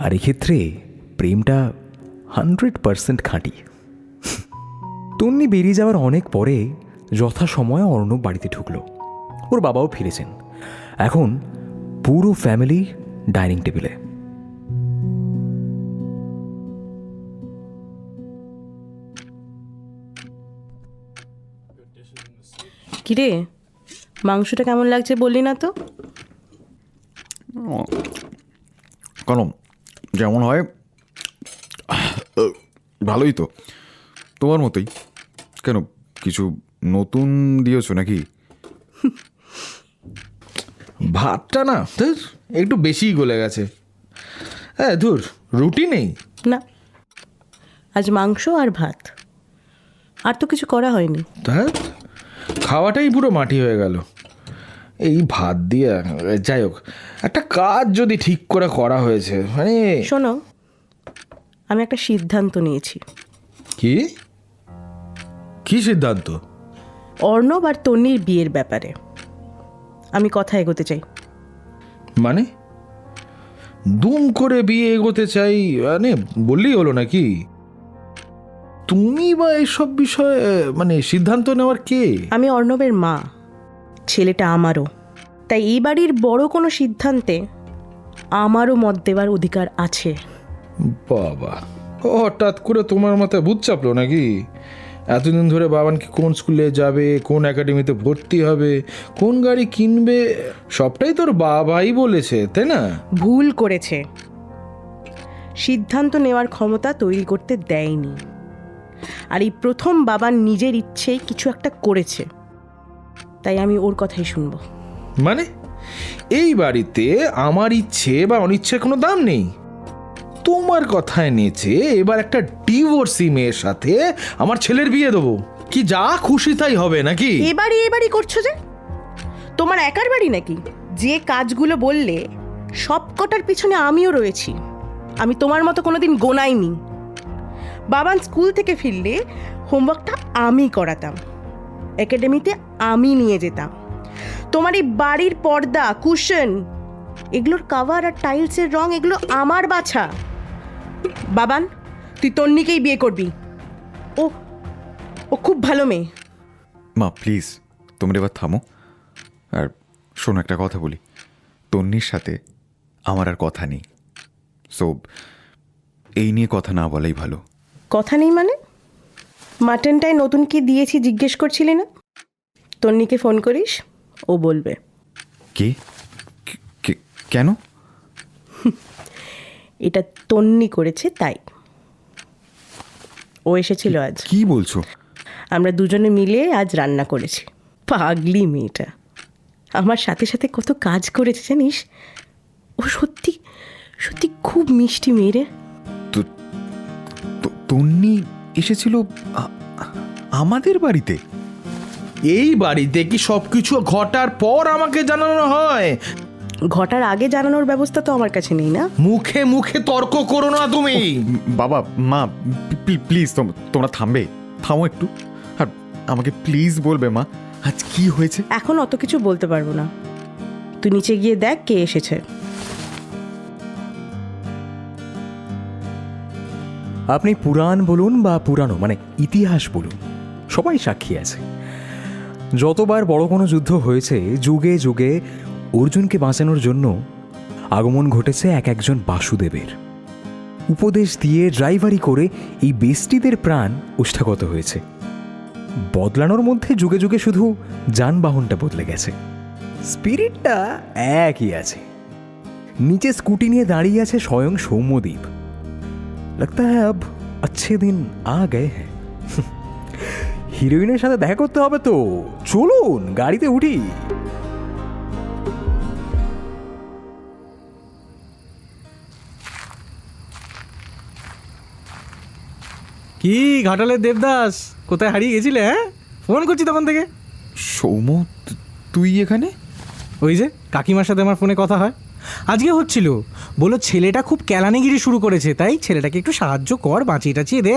আর এক্ষেত্রে প্রেমটা 100% খাঁটি। তন্নি বেরিয়ে যাওয়ার অনেক পরে যথাসময়ে অর্ণব বাড়িতে ঢুকলো। ওর বাবাও ফিরেছেন। এখন পুরো ফ্যামিলি ডাইনিং টেবিলে। কিরে, মাংসটা কেমন লাগছে বললি না তো? কলম যেমন হয় ভালোই তো, তোমার মতোই। কেন, কিছু নতুন দিয়েছো নাকি? ভাতটা না ধুর, একটু বেশিই গলে গেছে। হ্যাঁ ধুর, রুটি নেই? না, আজ মাংস আর ভাত, আর তো কিছু করা হয়নি। তা খাওয়াটাই পুরো মাটি হয়ে গেল এই ভাত দিয়ে। যাই হোক, একটা কাজ যদি ঠিক করে করা হয়েছে, মানে শোনো, আমি একটা সিদ্ধান্ত নিয়েছি। কি কি সিদ্ধান্ত? অর্ণব আর তন্নির বিয়ের ব্যাপারে আমি কথা এগোতে চাই। মানে দুম করে বিয়ে এগোতে চাই মানে বললেই হলো নাকি? তুমি বা এসব বিষয়ে মানে সিদ্ধান্ত নেওয়ার কে? আমি অর্ণবের মা, ছেলেটা আমারও, তাই এই বাড়ির বড় কোনো সিদ্ধান্তে আমারও মত দেওয়ার অধিকার আছে। বাবা, হঠাৎ করে তোমার মাথায় ভূত চাপলো নাকি? এতদিন ধরে বাবানকে কোন স্কুলে যাবে, কোন একাডেমিতে ভর্তি হবে, কোন গাড়ি কিনবে, সবটাই তোর বাবাই বলেছে, তাই না? ভুল করেছে, সিদ্ধান্ত নেওয়ার ক্ষমতা তৈরি করতে দেয়নি। আর এই প্রথম বাবার নিজের ইচ্ছেই কিছু একটা করেছে, তাই আমি ওর কথাই শুনবো। মানে এই বাড়িতে আমার ইচ্ছে বা অনিচ্ছের কোনো দাম নেই? তোমার কথায় নেচে এবার একটা ডিভোর্সি মেয়ের সাথে আমার ছেলের বিয়ে দেবো? কি যা খুশি তাই হবে নাকি? এবারই করছো যে? তোমার একার বাড়ি নাকি? যে কাজগুলো বললে সব কটার পিছনে আমিও রয়েছি। আমি তোমার মতো কোনোদিন গোনাইনি। বাবান স্কুল থেকে ফিরলে হোমওয়ার্কটা আমি করাতাম, একাডেমিতে আমি নিয়ে যেতাম। তোমার এই বাড়ির পর্দা, কুশন, এগুলোর কাভার আর টাইলসের রং এগুলো আমার বাছা। বাবান, তুই তন্নিকেই বিয়ে করবি। ও ও খুব ভালো মেয়ে। মা প্লিজ, তোমরা এবার থামো। আর শোনো, একটা কথা বলি, তন্নির সাথে আমার আর কথা নেই। সো এই নিয়ে কথা না বলাই ভালো। কথা নেই মানে? মাটনটায় নতুন কি দিয়েছি জিজ্ঞেস করছিলি না? তন্নিকে ফোন করিস, ও বলবে। কে? কেন? এটা তন্নি করেছে তাই। ও এসেছিল আজ। কি বলছো? আমরা দুজনে মিলে আজ রান্না করেছি। পাগলি মেয়েটা। আমার সাথে সাথে কত কাজ করেছে জানিস। ও সত্যি সত্যি খুব মিষ্টি মেয়ে রে। তন্নি এসেছিল আমাদের বাড়িতে? এই বাড়িতে কি সবকিছু ঘটার পর আমাকে জানানো হয়? ঘটার আগে জানানোর ব্যবস্থা তো আমার কাছে নেই না। মুখে মুখে তর্ক করো না তুমি। বাবা মা প্লিজ তোমরা থামো একটু। আর আমাকে প্লিজ বলবে মা আজ কি হয়েছে? এখন অত কিছু বলতে পারবো না, তুই নিচে গিয়ে দেখ কে এসেছে। আপনি পুরাণ বলুন বা পুরানো মানে ইতিহাস বলুন, সবাই সাক্ষী আছে। যতবার বড় কোনো যুদ্ধ হয়েছে, যুগে যুগে অর্জুনকে বাঁচানোর জন্য আগমন ঘটেছে একজন বাসুদেবের। উপদেশ দিয়ে ড্রাইভারি করে এই বেস্টিদের প্রাণ ওষ্ঠাগত হয়েছে। বদলানোর মধ্যে যুগে যুগে শুধু যানবাহনটা বদলে গেছে, স্পিরিটটা একই আছে। নিচে স্কুটি নিয়ে দাঁড়িয়ে আছে স্বয়ং সৌম্যদীপ। लगता है अब अच्छे दिन आ गए हैं। হিরোইনের সাথে দেখা করতে হবে তো, চলুন গাড়িতে উঠি। কি ঘাটালের দেবদাস, কোথায় হারিয়ে গেছিলে? হ্যাঁ, ফোন করছি তখন থেকে। সৌম্য তুই এখানে? ওই যে কাকিমার সাথে আমার ফোনে কথা হয়, আজকে হচ্ছিল। বলো ছেলেটা খুব কেলানিগিরি শুরু করেছে, তাই ছেলেটাকে একটু সাহায্য কর, বাঁচিয়ে টাচিয়ে দে।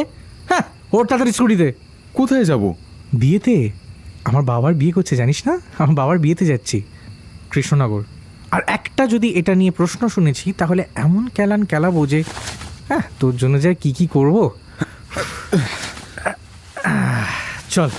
হ্যাঁ, ওর তাড়াতাড়ি স্কুটিতে। কোথায় যাব? বিয়েতে। আমার বাবার বিয়ে করছে জানিস না, আমার বাবার বিয়েতে যাচ্ছি কৃষ্ণনগর। আর একটা যদি এটা নিয়ে প্রশ্ন শুনেছি তাহলে এমন কেলাবো যে হ্যাঁ তোর জন্য যা কি করবো। চল।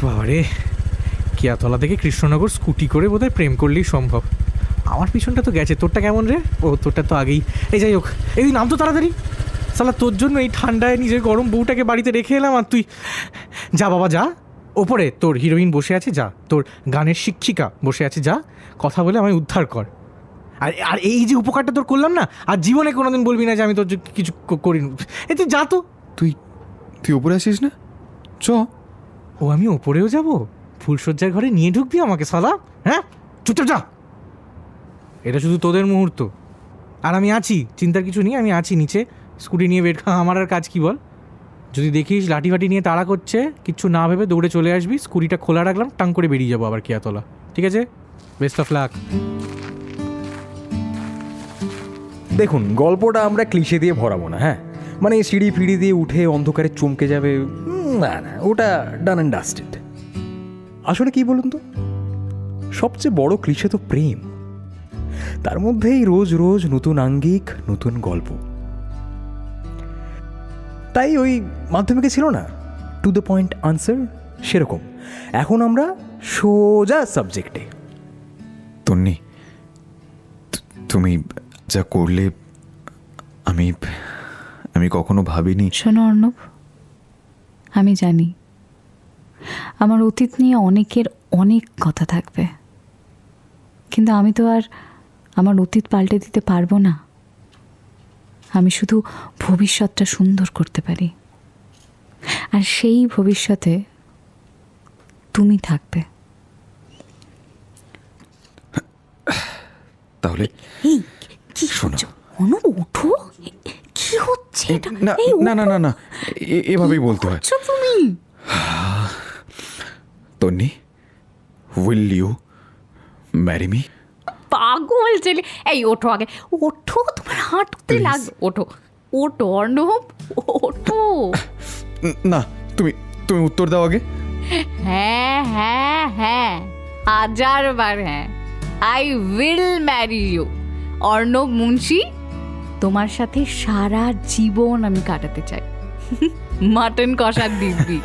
বাবারে, কিয়াতলা থেকে কৃষ্ণনগর স্কুটি করে বোধহয় প্রেম করলেই সম্ভব। আমার পিছনটা তো গেছে, তোরটা কেমন রে? ও তোরটা তো আগেই। এই যাই হোক, এই নাম তো তাড়াতাড়ি। সালা তোর জন্য এই ঠান্ডায় নিজের গরম বউটাকে বাড়িতে রেখে এলাম, আর তুই যা বাবা যা। ওপরে তোর হিরোইন বসে আছে, যা। তোর গানের শিক্ষিকা বসে আছে, যা। কথা বলে আমায় উদ্ধার কর। আর এই যে উপকারটা তোর করলাম না, আর জীবনে কোনোদিন বলবি না যে আমি তোর কিছু করিনি। এ তুই যা তো। তুই উপরে আসিস না? চ। ও আমি ওপরেও যাব? ফুলশয্যার ঘরে নিয়ে ঢুকবি আমাকে সালা? হ্যাঁ, চুপচাপ যা। এটা শুধু তোদের মুহূর্ত, আর আমি আছি, চিন্তার কিছু নেই। আমি আছি নিচে, স্কুটি নিয়ে বের। আমার আর কাজ কি বল? যদি দেখিস লাঠি ফাটি নিয়ে তাড়া করছে, কিচ্ছু না ভেবে দৌড়ে চলে আসবি। স্কুটিটা খোলা রাখলাম, টাং করে বেরিয়ে যাবো আবার কিয়াতলা। ঠিক আছে? Best of luck. দেখুন, গল্পটা আমরা ক্লিশে দিয়ে ভরাবো না। হ্যাঁ, মানে সিঁড়ি ফিড়ি দিয়ে উঠে অন্ধকারে চমকে যাবে, না না, ওটা ডান অ্যান্ড ডাস্টেড। আসলে কি বলুন তো, সবচেয়ে বড় ক্লিশে তো প্রেম। তার মধ্যেই রোজ রোজ নতুন আঙ্গিক, নতুন গল্প। তাই ওই মাধ্যমিকে ছিল না টু দ্য পয়েন্ট আনসার, সেরকম এখন আমরা সোজা সাবজেক্টে। তন্নি, তুমি যা করলে আমি কখনো ভাবিনি। শোনো অর্ণব, আমি জানি আমার অতীত নিয়ে অনেকের অনেক কথা থাকবে, কিন্তু আমি তো আর আমার অতীত পাল্টে দিতে পারবো না। আমি শুধু ভবিষ্যৎটা সুন্দর করতে পারি, আর সেই ভবিষ্যতে তুমি থাকবে। তাহলে এই কি শোনো। অনু, ওঠো। কি হচ্ছে এটা? না না না না না, এভাবেই বলতে হয়। তুমি তন্নি, উইল ইউ ম্যারি মি? পাগল ছেলে, এই ওঠো আগে, ওঠো, তোমার হাঁটতে লাগবে। ওঠো ওঠো অর্ণব, ওঠো। না, তুমি উত্তর দাও আগে। হ্যাঁ হ্যাঁ হ্যাঁ, 1000বার হ্যাঁ। I will marry you Arnab Munshi. তোমার সাথে সারা জীবন আমি কাটাতে চাই। মাটন কষার দিব্যি।